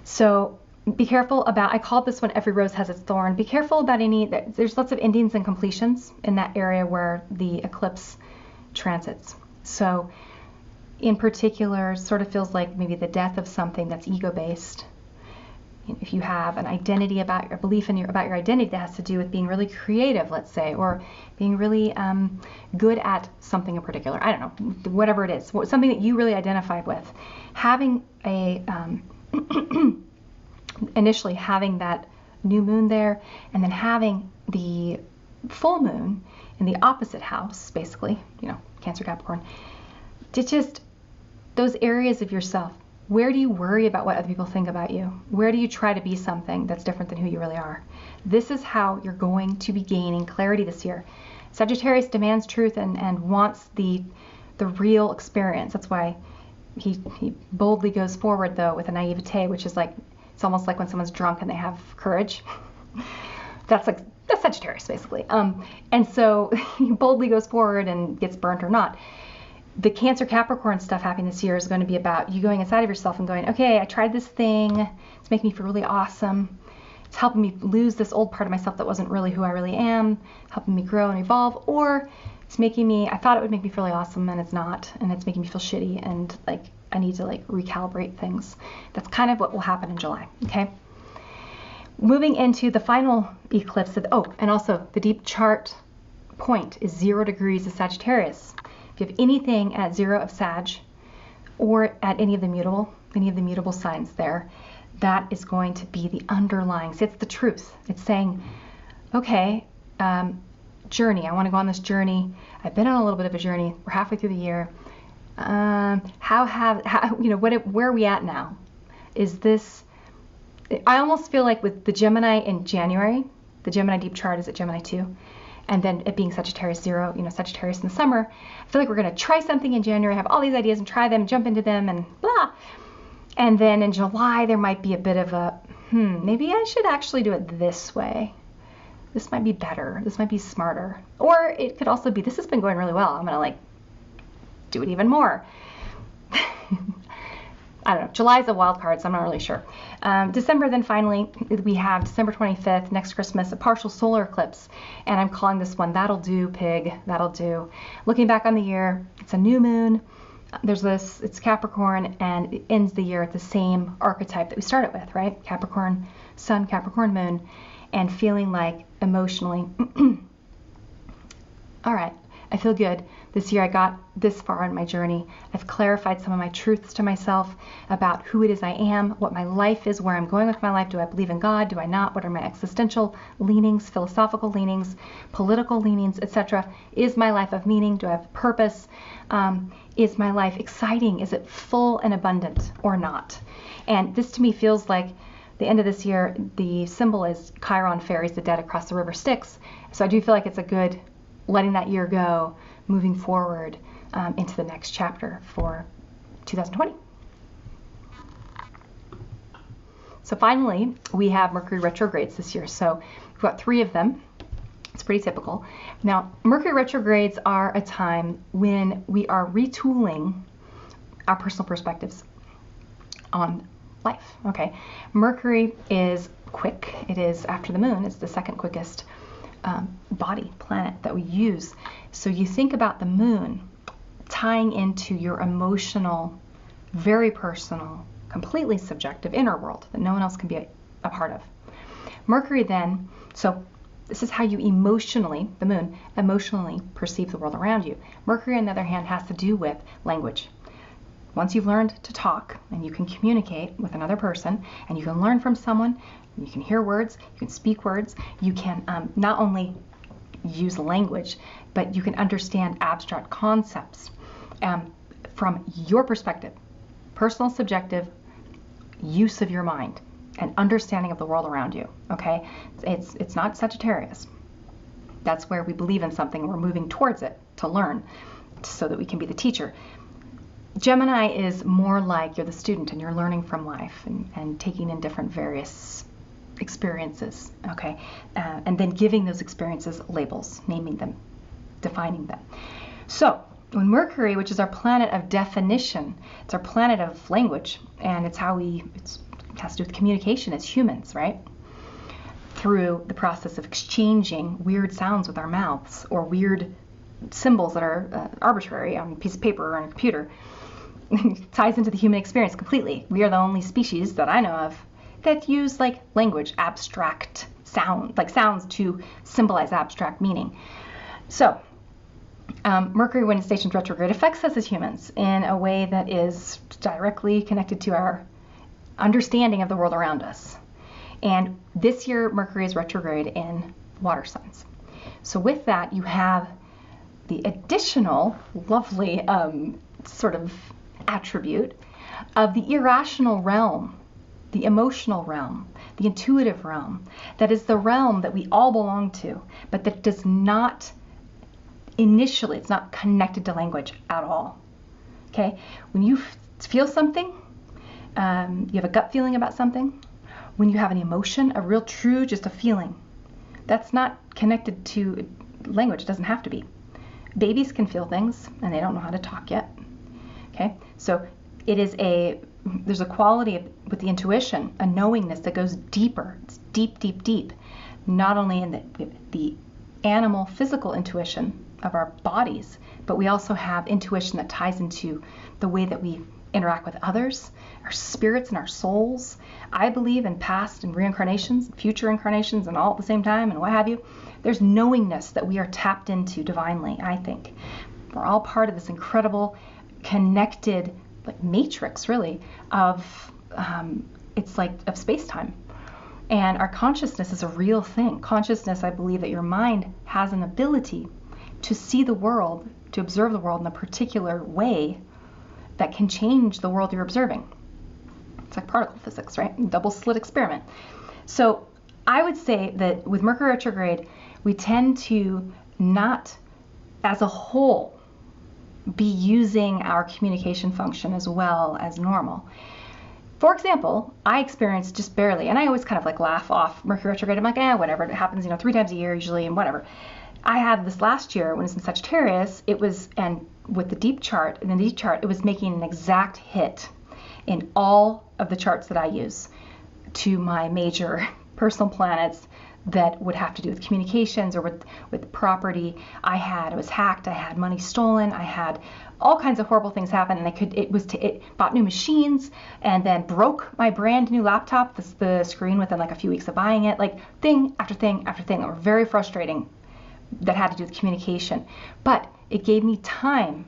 S1: So be careful about, I called this one Every Rose Has Its Thorn. Be careful about there's lots of endings and completions in that area where the eclipse transits. So in particular, sort of feels like maybe the death of something that's ego-based. If you have an identity about your belief about your identity that has to do with being really creative, let's say, or being really good at something in particular, I don't know, whatever it is, something that you really identify with, having initially having that new moon there, and then having the full moon in the opposite house, basically, Cancer, Capricorn, just those areas of yourself. Where do you worry about what other people think about you? Where do you try to be something that's different than who you really are? This is how you're going to be gaining clarity this year. Sagittarius demands truth and wants the real experience. That's why he boldly goes forward, though, with a naivete, which is like, it's almost like when someone's drunk and they have courage. That's Sagittarius, basically. And so he boldly goes forward and gets burnt or not. The Cancer Capricorn stuff happening this year is going to be about you going inside of yourself and going, okay, I tried this thing. It's making me feel really awesome. It's helping me lose this old part of myself that wasn't really who I really am, helping me grow and evolve. Or it's making me, I thought it would make me feel really awesome and it's not. And it's making me feel shitty and like I need to recalibrate things. That's kind of what will happen in July, okay? Moving into the final eclipse, and also the deep chart point is 0 degrees of Sagittarius. If you have anything at 0 of Sag or at any of the mutable signs there, that is going to be the underlying. So it's the truth. It's saying, okay, journey. I want to go on this journey. I've been on a little bit of a journey. We're halfway through the year. Where are we at now? Is this? I almost feel like with the Gemini in January, the Gemini deep chart is at Gemini 2. And then it being Sagittarius 0, Sagittarius in the summer, I feel like we're going to try something in January, have all these ideas and try them, jump into them and blah. And then in July, there might be a bit of a, maybe I should actually do it this way. this might be better, this might be smarter. Or it could also be, this has been going really well, I'm gonna like do it even more. I don't know, July's a wild card, so I'm not really sure. December, then finally, we have December 25th, next Christmas, a partial solar eclipse. And I'm calling this one, That'll Do, Pig, That'll Do. Looking back on the year, it's a new moon. There's this, it's Capricorn, and it ends the year at the same archetype that we started with, right? Capricorn Sun, Capricorn Moon, and feeling like emotionally, all right, I feel good. This year I got this far on my journey. I've clarified some of my truths to myself about who it is I am, what my life is, where I'm going with my life. Do I believe in God? Do I not? What are my existential leanings, philosophical leanings, political leanings, etc.? Is my life of meaning? Do I have purpose? Is my life exciting? Is it full and abundant or not? And this to me feels like the end of this year, the symbol is Chiron ferries the dead across the river Styx. So I do feel like it's a good letting that year go, moving forward into the next chapter for 2020. So finally, we have Mercury retrogrades this year. So we've got 3 of them. It's pretty typical. Now, Mercury retrogrades are a time when we are retooling our personal perspectives on life. Okay, Mercury is quick. It is after the moon. It's the second quickest body planet that we use. So you think about the moon tying into your emotional, very personal, completely subjective inner world that no one else can be a part of. Mercury then, so this is how you emotionally, the moon, emotionally perceive the world around you. Mercury, on the other hand, has to do with language. Once you've learned to talk and you can communicate with another person and you can learn from someone, you can hear words, you can speak words, you can not only use language, but you can understand abstract concepts from your perspective, personal, subjective use of your mind and understanding of the world around you, okay? It's not Sagittarius. That's where we believe in something and we're moving towards it to learn so that we can be the teacher. Gemini is more like you're the student and you're learning from life and taking in different various experiences, okay? And then giving those experiences labels, naming them, defining them. So when Mercury, which is our planet of definition, it's our planet of language, and it's how it has to do with communication as humans, right? Through the process of exchanging weird sounds with our mouths or weird symbols that are arbitrary on a piece of paper or on a computer. Ties into the human experience completely. We are the only species that I know of that use like language, abstract sound, like sounds to symbolize abstract meaning. So Mercury, when it stations retrograde, affects us as humans in a way that is directly connected to our understanding of the world around us. And this year, Mercury is retrograde in water signs. So with that, you have the additional lovely sort of attribute of the irrational realm, the emotional realm, the intuitive realm. That is the realm that we all belong to, but that does not initially, it's not connected to language at all. Okay? When you feel something, you have a gut feeling about something, when you have an emotion, a real true, just a feeling, that's not connected to language. It doesn't have to be. Babies can feel things and they don't know how to talk yet. Okay? So it is there's a quality with the intuition, a knowingness that goes deeper. It's deep, deep, deep. Not only in the animal physical intuition of our bodies, but we also have intuition that ties into the way that we interact with others, our spirits and our souls. I believe in past and reincarnations, future incarnations, and all at the same time, and what have you. There's knowingness that we are tapped into divinely, I think. We're all part of this incredible, connected, like matrix, really, of it's like of space-time. And our consciousness is a real thing. Consciousness, I believe that your mind has an ability to see the world, to observe the world in a particular way that can change the world you're observing. It's like particle physics, right? Double slit experiment. So I would say that with Mercury retrograde, we tend to not, as a whole, be using our communication function as well as normal. For example, I experienced just barely, and I always kind of like laugh off Mercury retrograde. I'm like, whatever, it happens, 3 times a year usually, and whatever. I had this last year when it's in Sagittarius, and with the deep chart, in the deep chart, it was making an exact hit in all of the charts that I use to my major personal planets that would have to do with communications or with property. I was hacked, I had money stolen, I had all kinds of horrible things happen, and it bought new machines and then broke my brand new laptop, the screen within like a few weeks of buying it, like thing after thing after thing that were very frustrating that had to do with communication. But it gave me time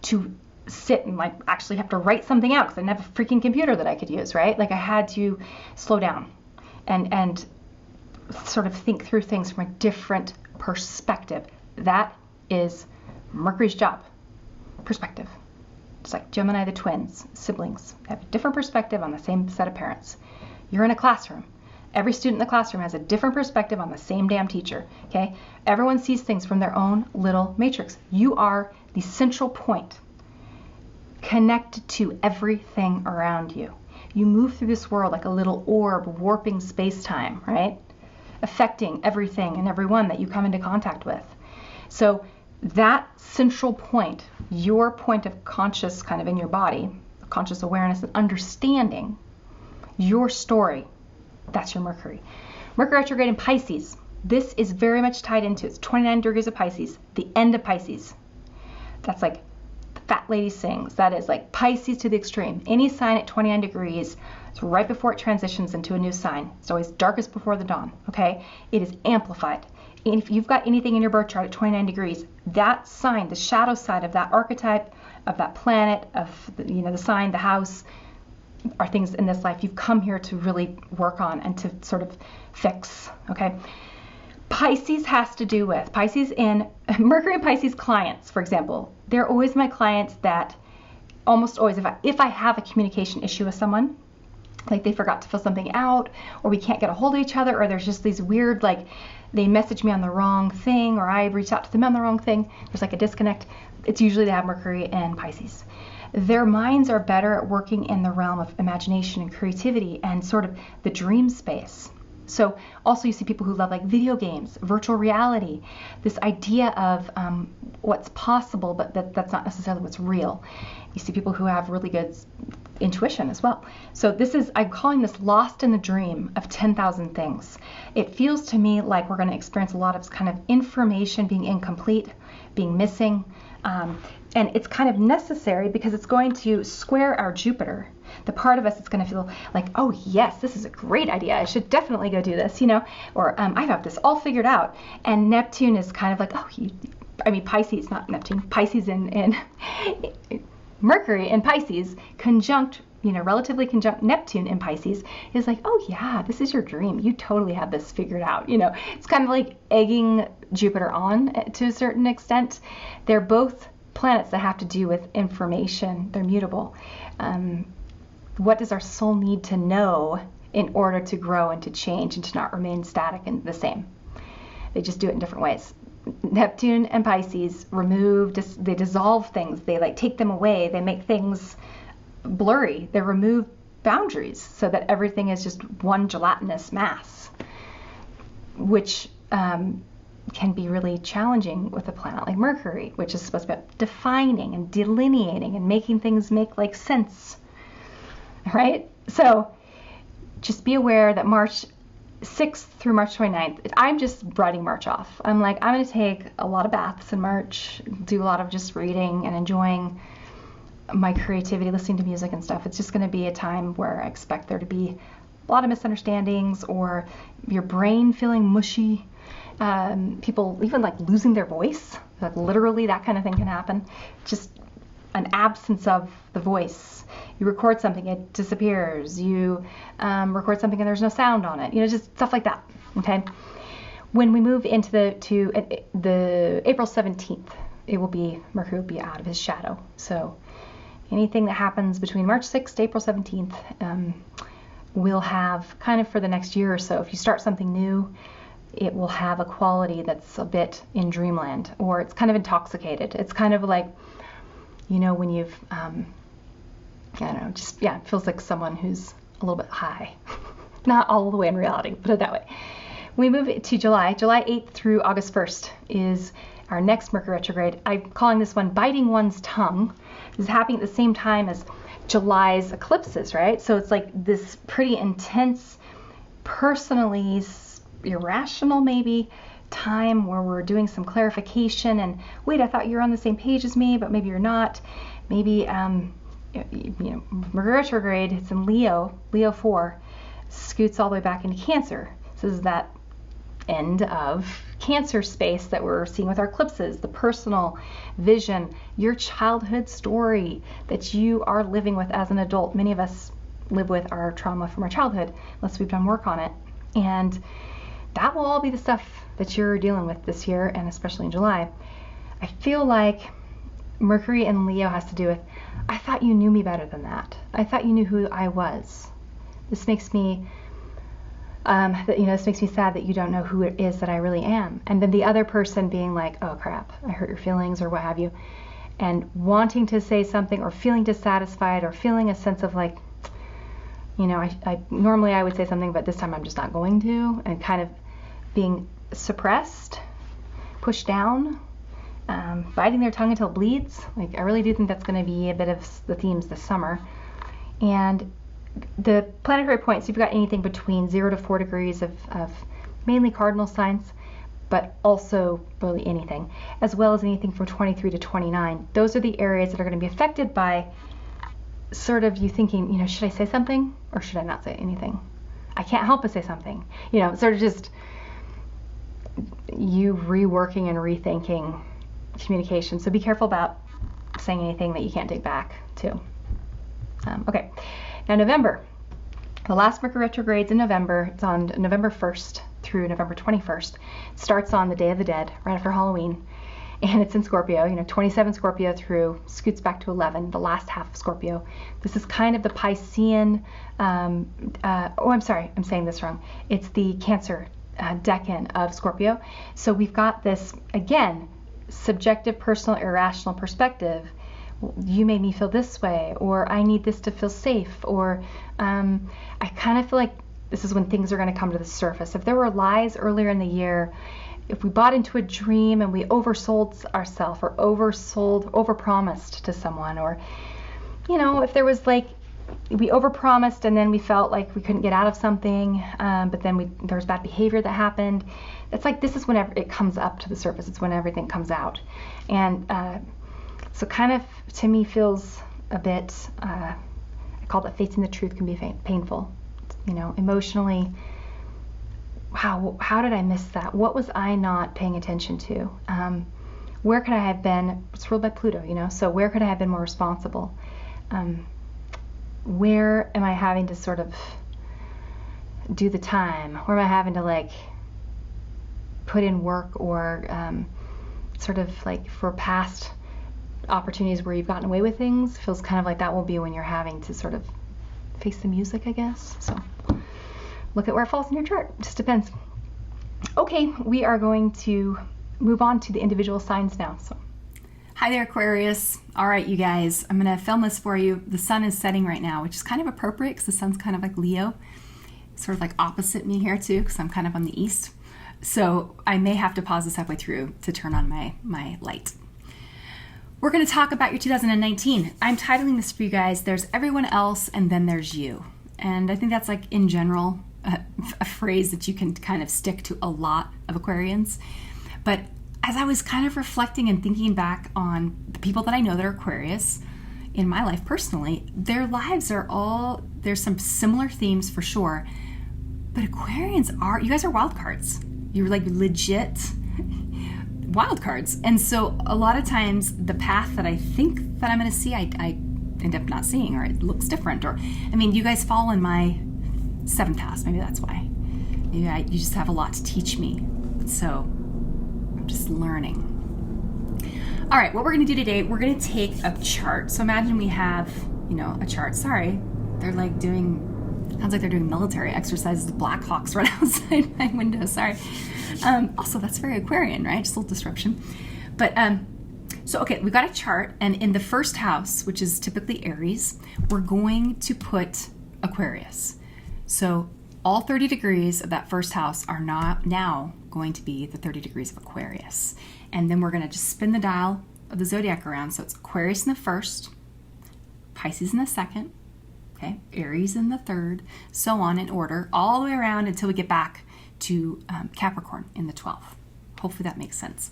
S1: to sit and like actually have to write something out because I didn't have a freaking computer that I could use, right? Like I had to slow down and sort of think through things from a different perspective. That is Mercury's job, perspective. It's like Gemini, the twins, siblings, have a different perspective on the same set of parents. You're in a classroom. Every student in the classroom has a different perspective on the same damn teacher, okay? Everyone sees things from their own little matrix. You are the central point, connected to everything around you. You move through this world like a little orb warping space-time, right? Affecting everything and everyone that you come into contact with. So that central point, your point of conscious kind of in your body, conscious awareness and understanding your story, that's your Mercury. Mercury retrograde in Pisces. This is very much tied into, it's 29 degrees of Pisces, the end of Pisces. That's like the fat lady sings. That is like Pisces to the extreme. Any sign at 29 degrees, it's right before it transitions into a new sign. It's always darkest before the dawn, okay? It is amplified. And if you've got anything in your birth chart at 29 degrees, that sign, the shadow side of that archetype, of that planet, of the sign, the house, are things in this life you've come here to really work on and to sort of fix, okay? Pisces has to do with, Mercury and Pisces clients, for example, they're always my clients that almost always, if I have a communication issue with someone, like they forgot to fill something out, or we can't get a hold of each other, or there's just these weird, like they message me on the wrong thing, or I reach out to them on the wrong thing, there's like a disconnect, it's usually they have Mercury and Pisces. Their minds are better at working in the realm of imagination and creativity and sort of the dream space. So also you see people who love like video games, virtual reality, this idea of what's possible, but that's not necessarily what's real. You see people who have really good intuition as well. So I'm calling this lost in the dream of 10,000 things. It feels to me like we're going to experience a lot of kind of information being incomplete, being missing, and it's kind of necessary because it's going to square our Jupiter. The part of us that's going to feel like, oh yes, this is a great idea. I should definitely go do this, or I have this all figured out. And Neptune is kind of like, Pisces, not Neptune, Pisces in Mercury in Pisces conjunct, relatively conjunct Neptune in Pisces is like, oh yeah, this is your dream. You totally have this figured out. It's kind of like egging Jupiter on to a certain extent. They're both planets that have to do with information. They're mutable. What does our soul need to know in order to grow and to change and to not remain static and the same? They just do it in different ways. Neptune and Pisces they dissolve things. They like take them away. They make things blurry. They remove boundaries so that everything is just one gelatinous mass, which can be really challenging with a planet like Mercury, which is supposed to be defining and delineating and making things make like sense, right? So just be aware that March 6th through March 29th, I'm just writing March off. I'm like, I'm going to take a lot of baths in March, do a lot of just reading and enjoying my creativity, listening to music and stuff. It's just going to be a time where I expect there to be a lot of misunderstandings or your brain feeling mushy. People even like losing their voice, like literally that kind of thing can happen. Just an absence of the voice. You record something, it disappears. You record something and there's no sound on it. Just stuff like that. Okay. When we move into the April 17th, Mercury will be out of his shadow. So anything that happens between March 6th to April 17th, will have kind of for the next year or so. If you start something new, it will have a quality that's a bit in dreamland, or it's kind of intoxicated. It's kind of like, when you've I don't know, just, yeah, it feels like someone who's a little bit high. Not all the way in reality, put it that way. We move to July. July 8th through August 1st is our next Mercury retrograde. I'm calling this one Biting One's Tongue. This is happening at the same time as July's eclipses, right? So it's like this pretty intense, personally irrational maybe, time where we're doing some clarification and, wait, I thought you were on the same page as me, but maybe you're not. Maybe, Mercury retrograde, it's in Leo 4, scoots all the way back into Cancer. This is that end of Cancer space that we're seeing with our eclipses, the personal vision, your childhood story that you are living with as an adult. Many of us live with our trauma from our childhood, unless we've done work on it. And that will all be the stuff that you're dealing with this year, and especially in July. I feel like Mercury in Leo has to do with, I thought you knew me better than that. I thought you knew who I was. This makes me this makes me sad that you don't know who it is that I really am. And then the other person being like, oh crap, I hurt your feelings or what have you, and wanting to say something or feeling dissatisfied or feeling a sense of like, I normally I would say something, but this time I'm just not going to, and kind of being suppressed, pushed down, biting their tongue until it bleeds. Like, I really do think that's going to be a bit of the themes this summer. And the planetary points, you've got anything between 0 to 4 degrees of mainly cardinal signs, but also really anything, as well as anything from 23 to 29. Those are the areas that are going to be affected by sort of you thinking, should I say something or should I not say anything? I can't help but say something. Sort of just you reworking and rethinking communication. So be careful about saying anything that you can't take back too. Okay. Now November, the last Mercury retrograde's in November. It's on November 1st through November 21st. It starts on the Day of the Dead, right after Halloween, and it's in Scorpio. 27 Scorpio through, scoots back to 11, the last half of Scorpio. This is kind of the Piscean, I'm sorry, I'm saying this wrong. It's the Cancer decan of Scorpio. So we've got this, again, subjective, personal, irrational perspective. You made me feel this way, or I need this to feel safe, or I kind of feel like this is when things are going to come to the surface. If there were lies earlier in the year, if we bought into a dream and we oversold ourselves or overpromised to someone, or, if there was like, we overpromised and then we felt like we couldn't get out of something, but then there was bad behavior that happened. It's like, this is whenever it comes up to the surface. It's when everything comes out. And so kind of, to me, feels a bit, I call that facing the truth can be painful, emotionally. Wow, how did I miss that? What was I not paying attention to? Where could I have been? It's ruled by Pluto, so where could I have been more responsible? Where am I having to sort of do the time? Where am I having to put in work, or sort of like for past opportunities where you've gotten away with things? Feels kind of like that will be when you're having to sort of face the music, I guess. So look at where it falls in your chart. Just depends. Okay, we are going to move on to the individual signs now. So,
S2: hi there, Aquarius. All right, you guys, I'm going to film this for you. The sun is setting right now, which is kind of appropriate because the sun's kind of like Leo, sort of like opposite me here too, because I'm kind of on the east. So I may have to pause this halfway through to turn on my light. We're going to talk about your 2019. I'm titling this for you guys, There's Everyone Else and Then There's You. And I think that's like, in general, a phrase that you can kind of stick to a lot of Aquarians. But as I was kind of reflecting and thinking back on the people that I know that are Aquarius in my life personally, their lives are all, there's some similar themes for sure. But Aquarians you guys are wild cards. You're like legit wild cards. And so a lot of times the path that I think that I'm going to see, I end up not seeing, or it looks different. Or, you guys fall in my 7th house. Maybe that's why. Maybe you just have a lot to teach me. So I'm just learning. All right, what we're going to do today, we're going to take a chart. So imagine we have, a chart. Sorry, they're sounds like they're doing military exercises with Black Hawks right outside my window. Sorry. Also, that's very Aquarian, right? Just a little disruption. But So, okay, we've got a chart, and in the first house, which is typically Aries, we're going to put Aquarius. So all 30 degrees of that first house are not now going to be the 30 degrees of Aquarius. And then we're going to just spin the dial of the zodiac around. So it's Aquarius in the first, Pisces in the second, okay, Aries in the third, so on in order, all the way around until we get back to Capricorn in the 12th. Hopefully that makes sense.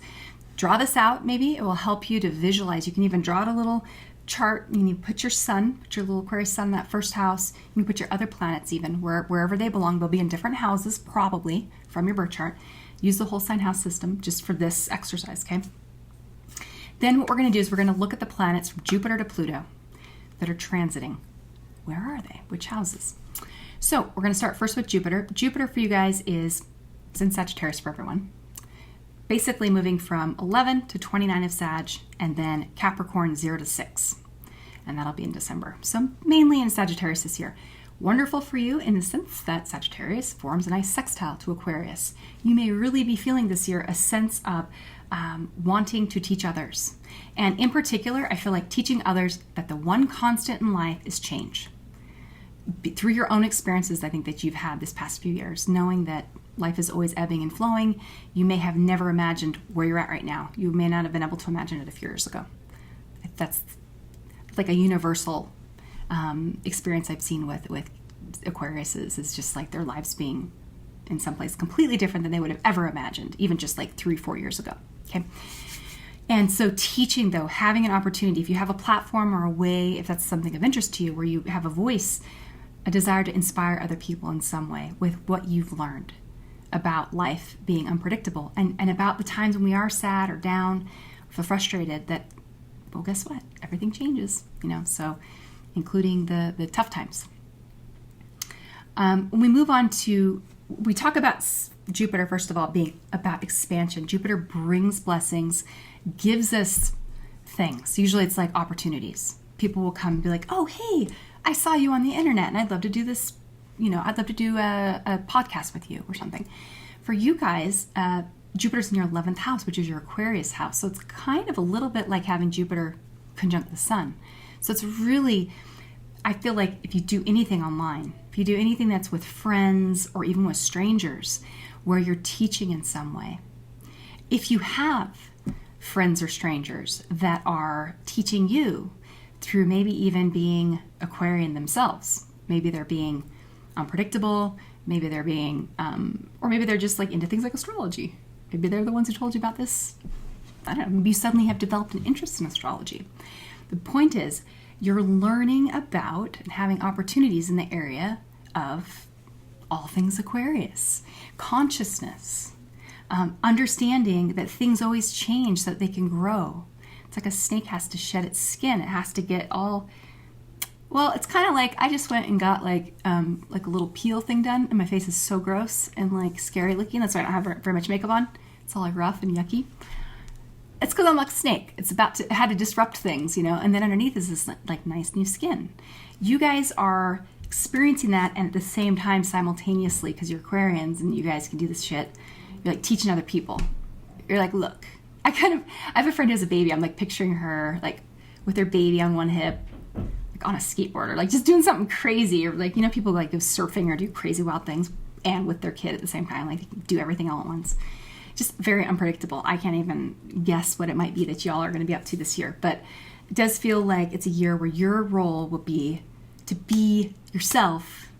S2: Draw this out, maybe. It will help you to visualize. You can even draw out a little chart. You can put your sun, put your little Aquarius sun in that first house. You can put your other planets even, wherever they belong. They'll be in different houses, probably, from your birth chart. Use the whole sign house system just for this exercise, okay? Then what we're going to do is we're going to look at the planets from Jupiter to Pluto that are transiting. Where are they? Which houses? So we're going to start first with Jupiter. Jupiter for you guys is in Sagittarius for everyone. Basically moving from 11 to 29 of Sag, and then Capricorn 0 to 6. And that'll be in December. So mainly in Sagittarius this year. Wonderful for you in the sense that Sagittarius forms a nice sextile to Aquarius. You may really be feeling this year a sense of wanting to teach others. And in particular, I feel like teaching others that the one constant in life is change. Through your own experiences, I think that you've had this past few years, knowing that life is always ebbing and flowing. You may have never imagined where you're at right now. You may not have been able to imagine it a few years ago. That's like a universal experience I've seen with Aquariuses, is just like their lives being in some place completely different than they would have ever imagined, even just like 3-4 years ago. Okay. And so teaching, though, having an opportunity, if you have a platform or a way, if that's something of interest to you, where you have a voice, a desire to inspire other people in some way with what you've learned about life being unpredictable, and about the times when we are sad or down, or feel frustrated, that, well, guess what? Everything changes, so including the tough times. When we move on to, we talk about Jupiter, first of all, being about expansion. Jupiter brings blessings, gives us things. Usually it's like opportunities. People will come and be like, oh, hey, I saw you on the internet and I'd love to do this. I'd love to do a podcast with you or something. For you guys, Jupiter's in your 11th house, which is your Aquarius house. So it's kind of a little bit like having Jupiter conjunct the sun. So it's really, I feel like if you do anything online, if you do anything that's with friends or even with strangers, where you're teaching in some way, if you have friends or strangers that are teaching you through maybe even being Aquarian themselves, maybe they're being unpredictable, maybe they're being, or maybe they're just like into things like astrology. Maybe they're the ones who told you about this. I don't know, maybe you suddenly have developed an interest in astrology. The point is, you're learning about and having opportunities in the area of all things Aquarius. Consciousness, understanding that ththings always change so that they can grow. It's like a snake has to shed its skin. It has to get all, well, it's kind of like I just went and got like a little peel thing done, and my face is so gross and like scary looking. That's why I don't have very much makeup on. It's all like rough and yucky. It's because I'm like a snake. It had to disrupt things, and then underneath is this like nice new skin. You guys are experiencing that, and at the same time simultaneously, because you're Aquarians and you guys can do this shit, you're like teaching other people. You're like, look, I have a friend who has a baby. I'm like picturing her like with her baby on one hip, like on a skateboard, or like just doing something crazy, or like, people like go surfing or do crazy wild things, and with their kid at the same time, like do everything all at once. Just very unpredictable. I can't even guess what it might be that y'all are going to be up to this year, but it does feel like it's a year where your role will be to be yourself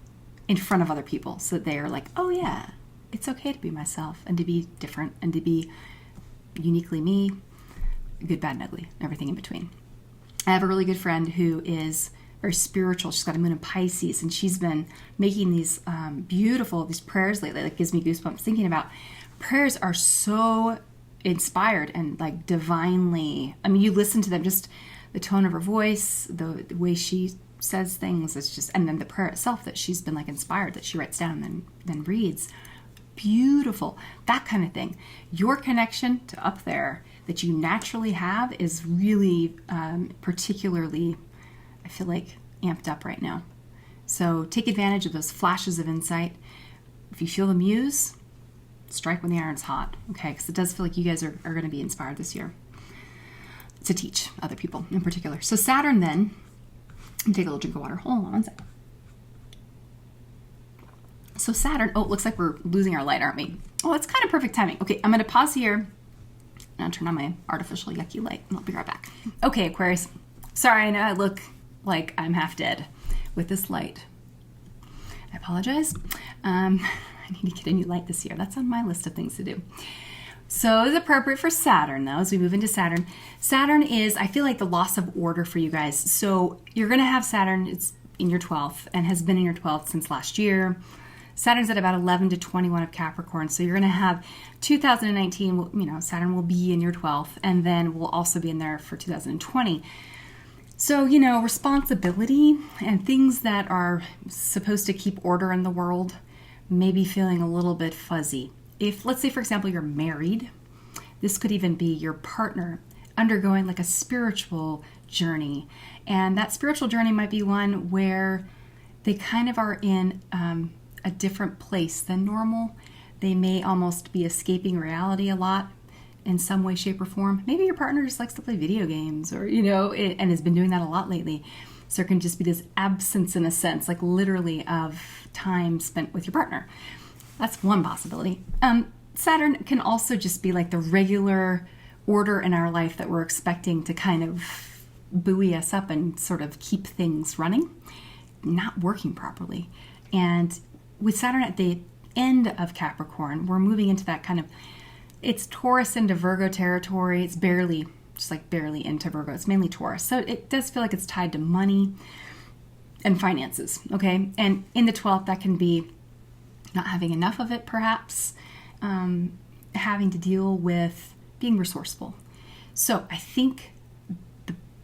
S2: in front of other people, so that they are like, oh yeah, it's okay to be myself and to be different and to be uniquely me, good, bad, and ugly, everything in between. I have a really good friend who is very spiritual. She's got a moon in Pisces, and she's been making these these prayers lately. That gives me goosebumps thinking about. Prayers are so inspired and like divinely, you listen to them, just the tone of her voice, the way she says things, it's just, and then the prayer itself that she's been like inspired, that she writes down and then reads. Beautiful, that kind of thing. Your connection to up there that you naturally have is really particularly, I feel like, amped up right now. So take advantage of those flashes of insight. If you feel the muse, strike when the iron's hot, okay? Because it does feel like you guys are going to be inspired this year. to teach other people in particular. So Saturn then, take a little drink of water. Hold on one second. So Saturn, oh, it looks like we're losing our light, aren't we? Oh, it's kind of perfect timing. Okay, I'm going to pause here and I'll turn on my artificial yucky light and I'll be right back. Okay, Aquarius. Sorry, I know I look like I'm half dead with this light. I apologize. I need to get a new light this year. That's on my list of things to do. So it's appropriate for Saturn, though, as we move into Saturn. Saturn is, I feel like, the loss of order for you guys. So you're going to have Saturn, it's in your 12th and has been in your 12th since last year. Saturn's at about 11 to 21 of Capricorn. So you're going to have 2019, Saturn will be in your 12th, and then will also be in there for 2020. So, responsibility and things that are supposed to keep order in the world may be feeling a little bit fuzzy. If, let's say, for example, you're married, this could even be your partner undergoing like a spiritual journey. And that spiritual journey might be one where they kind of are in a different place than normal. They may almost be escaping reality a lot in some way, shape, or form. Maybe your partner just likes to play video games or, and has been doing that a lot lately. So there can just be this absence in a sense, like literally of time spent with your partner. That's one possibility. Saturn can also just be like the regular order in our life that we're expecting to kind of buoy us up and sort of keep things running, not working properly. And with Saturn at the end of Capricorn, we're moving into that kind of, it's Taurus into Virgo territory. It's barely into Virgo. It's mainly Taurus. So it does feel like it's tied to money and finances, okay? And in the 12th, that can be not having enough of it, perhaps, having to deal with being resourceful. So I think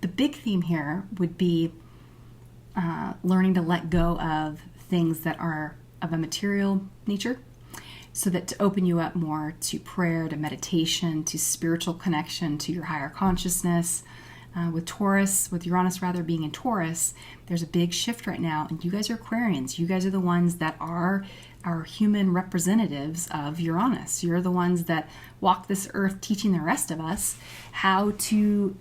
S2: the big theme here would be learning to let go of things that are of a material nature, so that to open you up more to prayer, to meditation, to spiritual connection, to your higher consciousness. With Uranus rather being in Taurus, there's a big shift right now, and you guys are Aquarians. You guys are the ones that are our human representatives of Uranus. You're the ones that walk this earth teaching the rest of us how to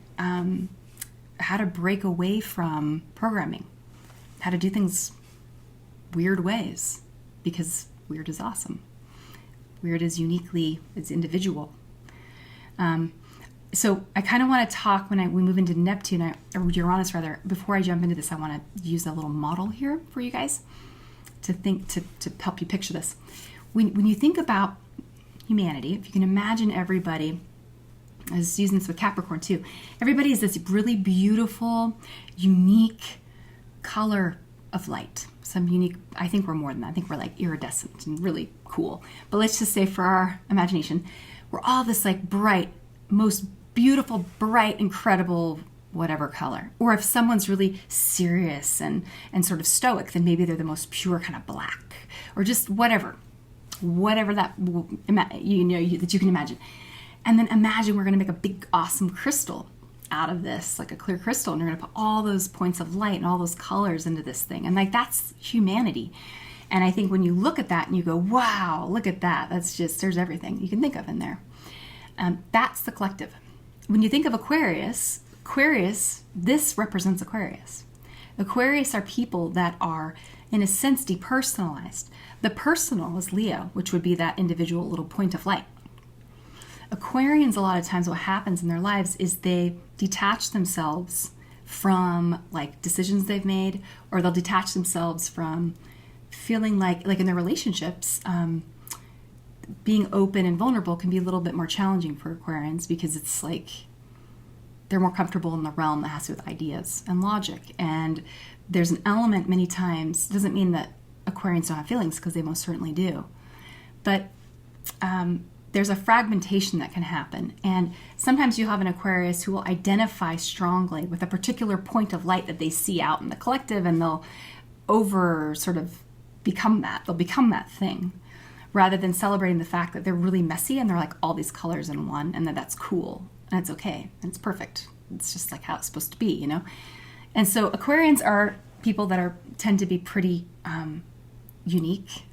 S2: break away from programming, how to do things weird ways, because weird is awesome. Weird is it's individual. So I kind of want to talk when we move into Neptune, or Uranus rather, before I jump into this, I want to use a little model here for you guys to help you picture this. When you think about humanity, if you can imagine everybody, I was using this with Capricorn too, everybody is this really beautiful, unique color of light. Some unique, I think we're more than that. I think we're like iridescent and really cool. But let's just say for our imagination, we're all this like bright, most beautiful, bright, incredible, whatever color. Or if someone's really serious and sort of stoic, then maybe they're the most pure kind of black, or just whatever that that you can imagine. And then imagine we're going to make a big, awesome crystal out of this, like a clear crystal, and you're going to put all those points of light and all those colors into this thing. And like, that's humanity. And I think when you look at that and you go, wow, look at that, there's everything you can think of in there. That's the collective. When you think of Aquarius, this represents Aquarius. Aquarius are people that are, in a sense, depersonalized. The personal is Leo, which would be that individual little point of light. Aquarians, a lot of times what happens in their lives is they detach themselves from like decisions they've made, or they'll detach themselves from feeling like in their relationships, being open and vulnerable can be a little bit more challenging for Aquarians, because it's like they're more comfortable in the realm that has to do with ideas and logic. And there's an element many times, doesn't mean that Aquarians don't have feelings, because they most certainly do. But there's a fragmentation that can happen. And sometimes you have an Aquarius who will identify strongly with a particular point of light that they see out in the collective, and they'll become that. They'll become that thing, rather than celebrating the fact that they're really messy and they're like all these colors in one, and that's cool and it's okay and it's perfect. It's just like how it's supposed to be, And so Aquarians are people that tend to be pretty unique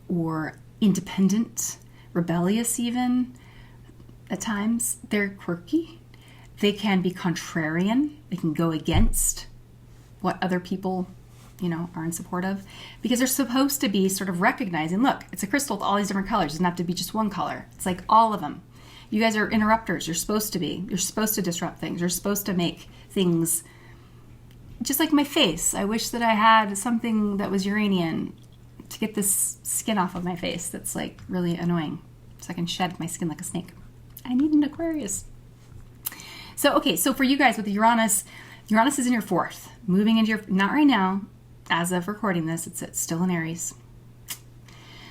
S2: or independent, rebellious even at times. They're quirky. They can be contrarian. They can go against what other people, are in support of, because they're supposed to be sort of recognizing, look, it's a crystal with all these different colors. It doesn't have to be just one color. It's like all of them. You guys are interrupters. You're supposed to be. You're supposed to disrupt things. You're supposed to make things just like my face. I wish that I had something that was Uranian to get this skin off of my face that's like really annoying, so I can shed my skin like a snake. I need an Aquarius. So for you guys with the Uranus is in your 4th, moving into your, not right now, as of recording this, it's still in Aries.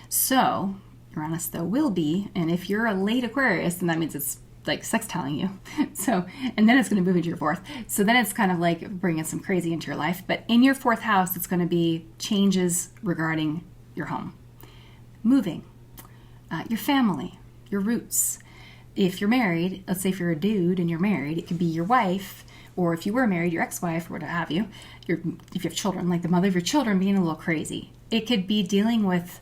S2: So Uranus though will be, and if you're a late Aquarius, then that means it's like sextiling you. So, and then it's going to move into your 4th. So then it's kind of like bringing some crazy into your life. But in your 4th house, it's going to be changes regarding your home, moving, your family, your roots. If you're married, let's say if you're a dude and you're married, it could be your wife, or if you were married, your ex-wife, or what have you. If you have children, like the mother of your children being a little crazy. It could be dealing with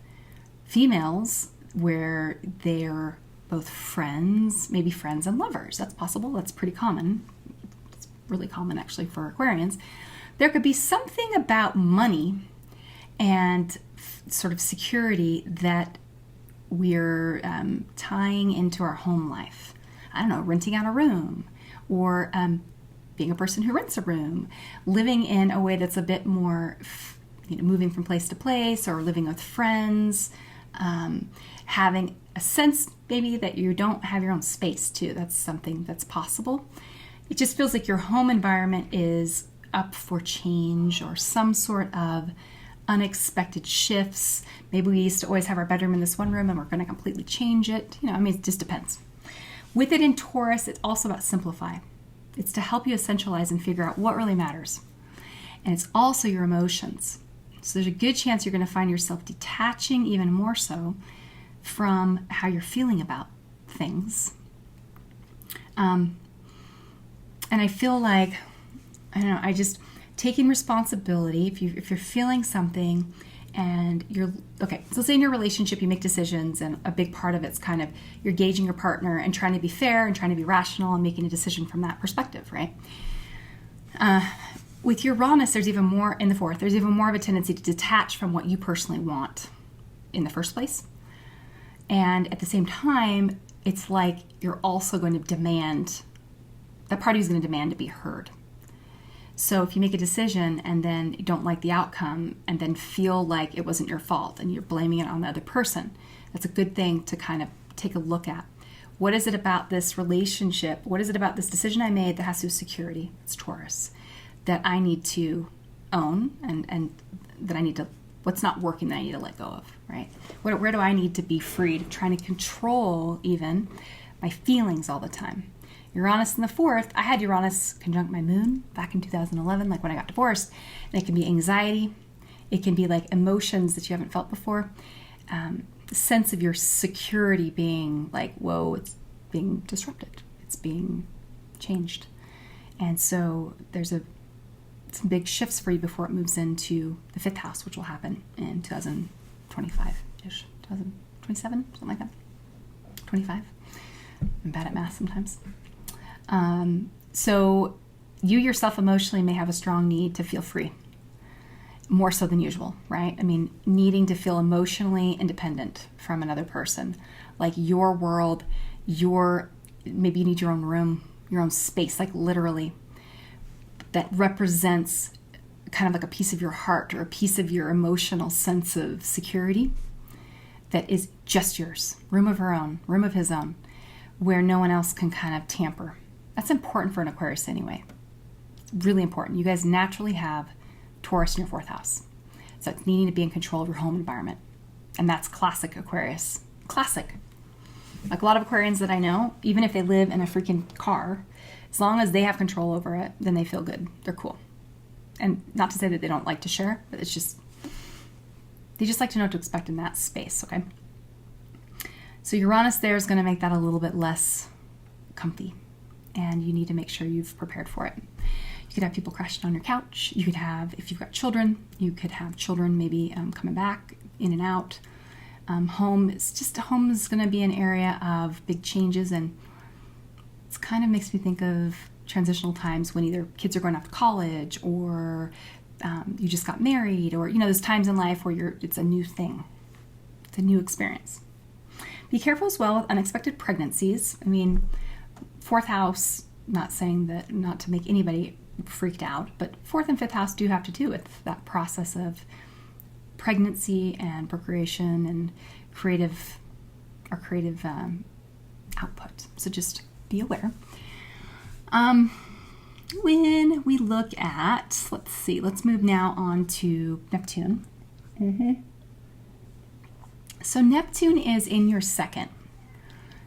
S2: females where they're both friends, maybe friends and lovers. That's possible. That's pretty common. It's really common actually for Aquarians. There could be something about money and sort of security that we're tying into our home life. I don't know, renting out a room, or being a person who rents a room, living in a way that's a bit more, moving from place to place, or living with friends, having a sense maybe that you don't have your own space too. That's something that's possible. It just feels like your home environment is up for change, or some sort of unexpected shifts. Maybe we used to always have our bedroom in this one room and we're going to completely change it. It just depends. With it in Taurus, it's also about simplify. It's to help you essentialize and figure out what really matters. And it's also your emotions. So there's a good chance you're going to find yourself detaching even more so from how you're feeling about things. And I feel like, taking responsibility. If you're feeling something and so say in your relationship you make decisions, and a big part of it's kind of you're gauging your partner and trying to be fair and trying to be rational and making a decision from that perspective, right? With Uranus, there's even more in the 4th. There's even more of a tendency to detach from what you personally want in the first place. And at the same time, it's like you're also going to demand, that party is going to demand to be heard. So if you make a decision and then you don't like the outcome and then feel like it wasn't your fault and you're blaming it on the other person, that's a good thing to kind of take a look at. What is it about this relationship? What is it about this decision I made that has to do with security? It's Taurus. That I need to own and that I need to, what's not working that I need to let go of, right? Where do I need to be freed of trying to control even my feelings all the time? Uranus in the 4th, I had Uranus conjunct my moon back in 2011, like when I got divorced. And it can be anxiety. It can be like emotions that you haven't felt before. The sense of your security being like, whoa, it's being disrupted. It's being changed. And so there's some big shifts for you before it moves into the 5th house, which will happen in 2025-ish, 2027, something like that. 25. I'm bad at math sometimes. So you yourself emotionally may have a strong need to feel free, more so than usual, right? Needing to feel emotionally independent from another person, like your world, maybe you need your own room, your own space, like literally, that represents kind of like a piece of your heart or a piece of your emotional sense of security that is just yours, room of her own, room of his own, where no one else can kind of tamper. That's important for an Aquarius anyway. It's really important. You guys naturally have Taurus in your 4th house. So it's needing to be in control of your home environment. And that's classic Aquarius. Classic. Like a lot of Aquarians that I know, even if they live in a freaking car, as long as they have control over it, then they feel good. They're cool. And not to say that they don't like to share, but it's just, they just like to know what to expect in that space, okay? So Uranus there is going to make that a little bit less comfy. And you need to make sure you've prepared for it. You could have people crashing on your couch. You could have, if you've got children, you could have children maybe coming back in and out. Home is going to be an area of big changes, and it kind of makes me think of transitional times when either kids are going off to college or you just got married, or, there's times in life where it's a new thing. It's a new experience. Be careful as well with unexpected pregnancies. I mean, fourth house, not saying that not to make anybody freaked out, but fourth and fifth house do have to do with that process of pregnancy and procreation and creative output. So just be aware. When we look at, let's move now on to Neptune. So Neptune is in your second,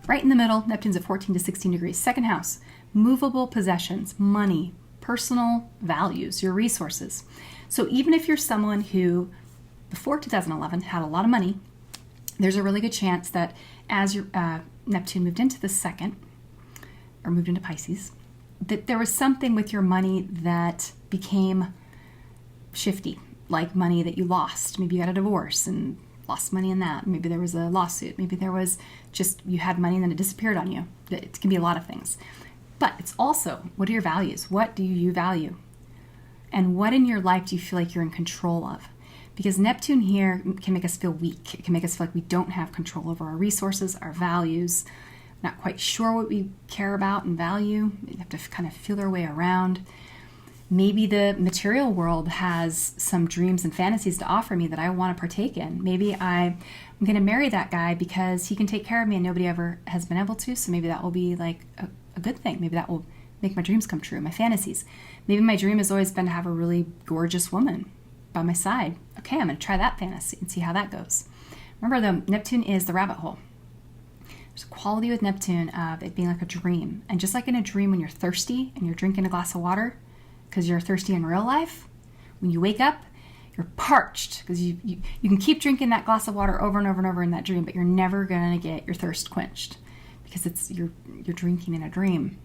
S2: right in the middle. Neptune's at 14 to 16 degrees. Second house, movable possessions, money, personal values, your resources. So even if you're someone who before 2011 had a lot of money, there's a really good chance that as your Neptune moved into the second, or moved into Pisces, that there was something with your money that became shifty, like money that you lost. Maybe you got a divorce and lost money in that. Maybe there was a lawsuit. Maybe there was just, you had money and then it disappeared on you. It can be a lot of things. But it's also, what are your values? What do you value? And what in your life do you feel like you're in control of? Because Neptune here can make us feel weak. It can make us feel like we don't have control over our resources, our values, not quite sure what we care about and value. We have to kind of feel our way around. Maybe the material world has some dreams and fantasies to offer me that I want to partake in. Maybe I'm going to marry that guy because he can take care of me and nobody ever has been able to. So maybe that will be like a good thing. Maybe that will make my dreams come true, my fantasies. Maybe my dream has always been to have a really gorgeous woman by my side. Okay, I'm going to try that fantasy and see how that goes. Remember, though, Neptune is the rabbit hole. There's a quality with Neptune of it being like a dream. And just like in a dream when you're thirsty and you're drinking a glass of water because you're thirsty in real life, when you wake up, you're parched because you can keep drinking that glass of water over and over and over in that dream, but you're never going to get your thirst quenched because you're drinking in a dream.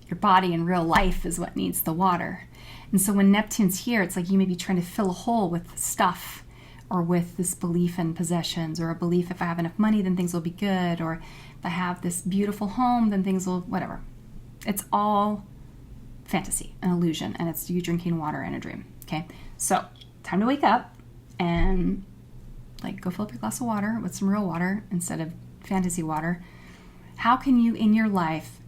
S2: Your body in real life is what needs the water. And so when Neptune's here, it's like you may be trying to fill a hole with stuff or with this belief in possessions, or a belief if I have enough money, then things will be good, or if I have this beautiful home, then things will, whatever. It's all fantasy, an illusion, and it's you drinking water in a dream, okay? So, time to wake up and go fill up your glass of water with some real water instead of fantasy water. How can you in your life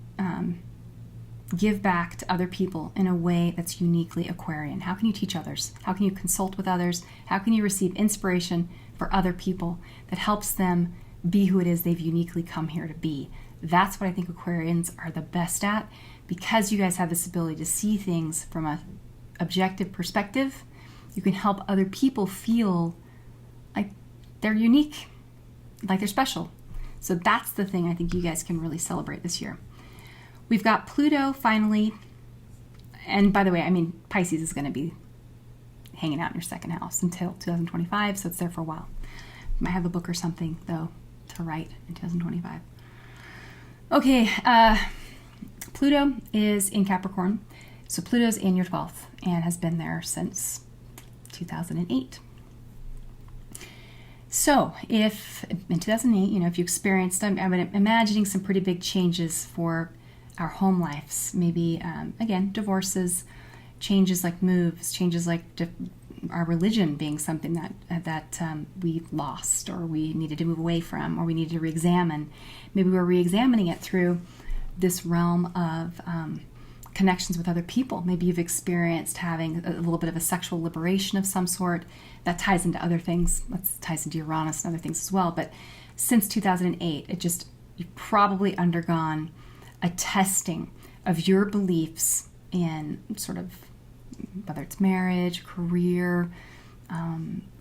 S2: give back to other people in a way that's uniquely Aquarian? How can you teach others? How can you consult with others? How can you receive inspiration for other people that helps them be who it is they've uniquely come here to be? That's what I think Aquarians are the best at, because you guys have this ability to see things from an objective perspective. You can help other people feel like they're unique, like they're special. So that's the thing I think you guys can really celebrate this year. We've got Pluto finally, and by the way, I mean Pisces is going to be hanging out in your second house until 2025, so it's there for a while. You might have a book or something, though, to write in 2025. Okay, Pluto is in Capricorn, so Pluto's in your 12th and has been there since 2008. So if in 2008, if you experienced, I'm imagining some pretty big changes for our home lives, maybe, again, divorces, changes like moves, changes like our religion being something that we lost or we needed to move away from or we needed to re-examine. Maybe we're re-examining it through this realm of connections with other people. Maybe you've experienced having a little bit of a sexual liberation of some sort. That ties into other things. That ties into Uranus and other things as well. But since 2008, you've probably undergone a testing of your beliefs in sort of whether it's marriage, career,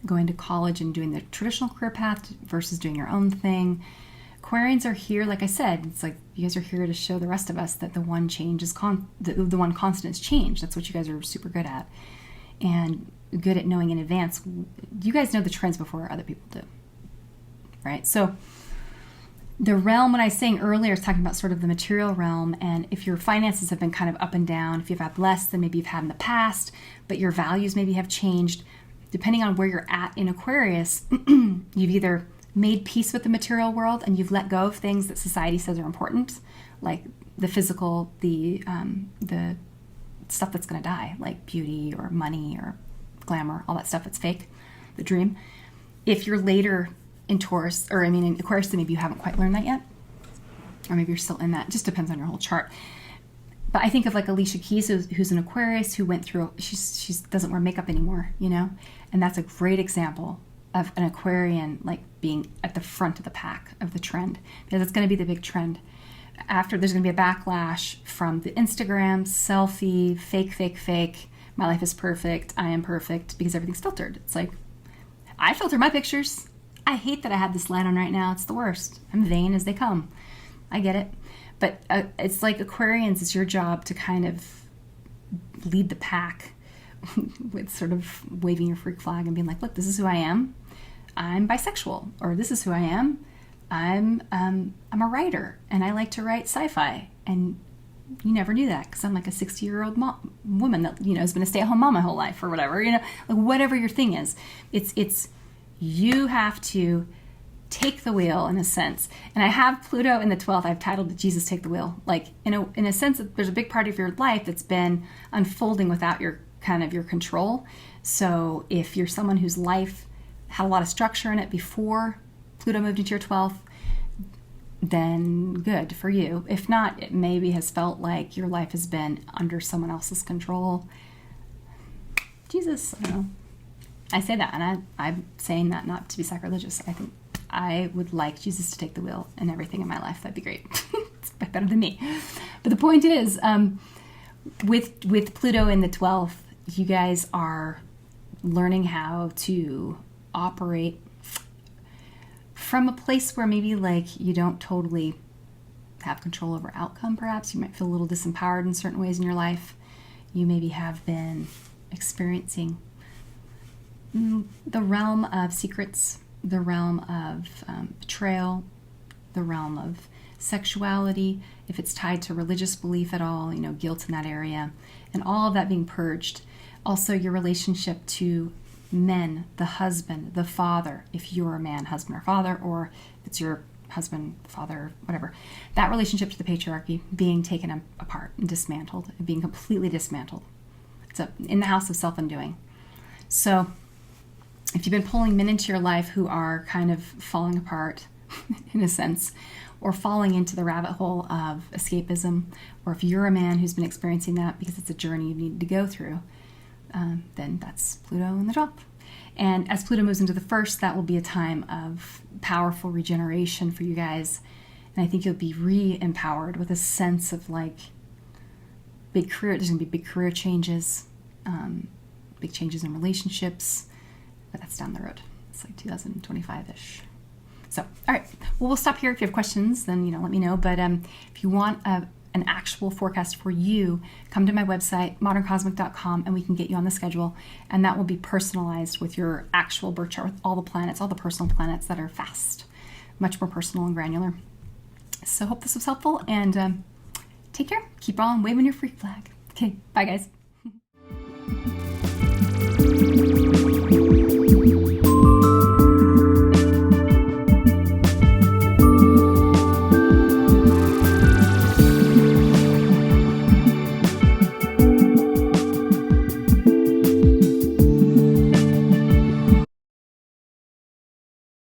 S2: going to college and doing the traditional career path versus doing your own thing. Aquarians are here, like I said, it's like you guys are here to show the rest of us that the one change is the one constant is change. That's what you guys are super good at, and good at knowing in advance. You guys know the trends before other people do, right? So the realm, when I was saying earlier, is talking about sort of the material realm, and if your finances have been kind of up and down, if you've had less than maybe you've had in the past, but your values maybe have changed, depending on where you're at in Aquarius, you've either made peace with the material world and you've let go of things that society says are important, like the physical, the stuff that's going to die, like beauty or money or glamour, all that stuff that's fake, the dream. If you're later in Taurus, or I mean in Aquarius, then maybe you haven't quite learned that yet, or maybe you're still in that. It just depends on your whole chart. But I think of like Alicia Keys, who's an Aquarius, who went through, she doesn't wear makeup anymore, you know? And that's a great example of an Aquarian like being at the front of the pack of the trend, because it's going to be the big trend. After, there's going to be a backlash from the Instagram, selfie, fake, my life is perfect, I am perfect, because everything's filtered. It's like, I filter my pictures. I hate that I have this light on right now. It's the worst. I'm vain as they come. I get it. But it's like Aquarians, it's your job to kind of lead the pack with sort of waving your freak flag and being like, look, this is who I am. I'm bisexual. Or this is who I am. I'm a writer, and I like to write sci-fi. And you never knew that, because I'm like a 60-year-old woman that, you know, has been a stay-at-home mom my whole life, or whatever. You know, like whatever your thing is, it's you have to take the wheel in a sense. And I have Pluto in the 12th. I've titled it Jesus Take the Wheel. Like in a sense that there's a big part of your life that's been unfolding without your control. So if you're someone whose life had a lot of structure in it before Pluto moved into your 12th, then good for you. If not, it maybe has felt like your life has been under someone else's control. Jesus, I don't know. I say that, and I'm saying that not to be sacrilegious. I think I would like Jesus to take the wheel in everything in my life. That'd be great. It's better than me. But the point is, with Pluto in the 12th, you guys are learning how to operate from a place where maybe like you don't totally have control over outcome. Perhaps you might feel a little disempowered in certain ways in your life. You maybe have been experiencing the realm of secrets, the realm of betrayal, the realm of sexuality, if it's tied to religious belief at all, you know, guilt in that area, and all of that being purged. Also your relationship to men, the husband, the father, if you're a man, husband or father, or if it's your husband, father, whatever, that relationship to the patriarchy being taken apart and dismantled, and being completely dismantled. It's in the house of self-undoing. So if you've been pulling men into your life who are kind of falling apart in a sense, or falling into the rabbit hole of escapism, or if you're a man who's been experiencing that because it's a journey you need to go through, then that's Pluto in the 12th. And as Pluto moves into the 1st, that will be a time of powerful regeneration for you guys. And I think you'll be re-empowered with a sense of like there's going to be big career changes, big changes in relationships, but that's down the road. It's like 2025-ish. So, all right, well, we'll stop here. If you have questions, then, you know, let me know. But if you want an actual forecast for you, come to my website, moderncosmic.com, and we can get you on the schedule. And that will be personalized with your actual birth chart, with all the planets, all the personal planets that are fast, much more personal and granular. So hope this was helpful, and take care. Keep on waving your freak flag. Okay, bye, guys.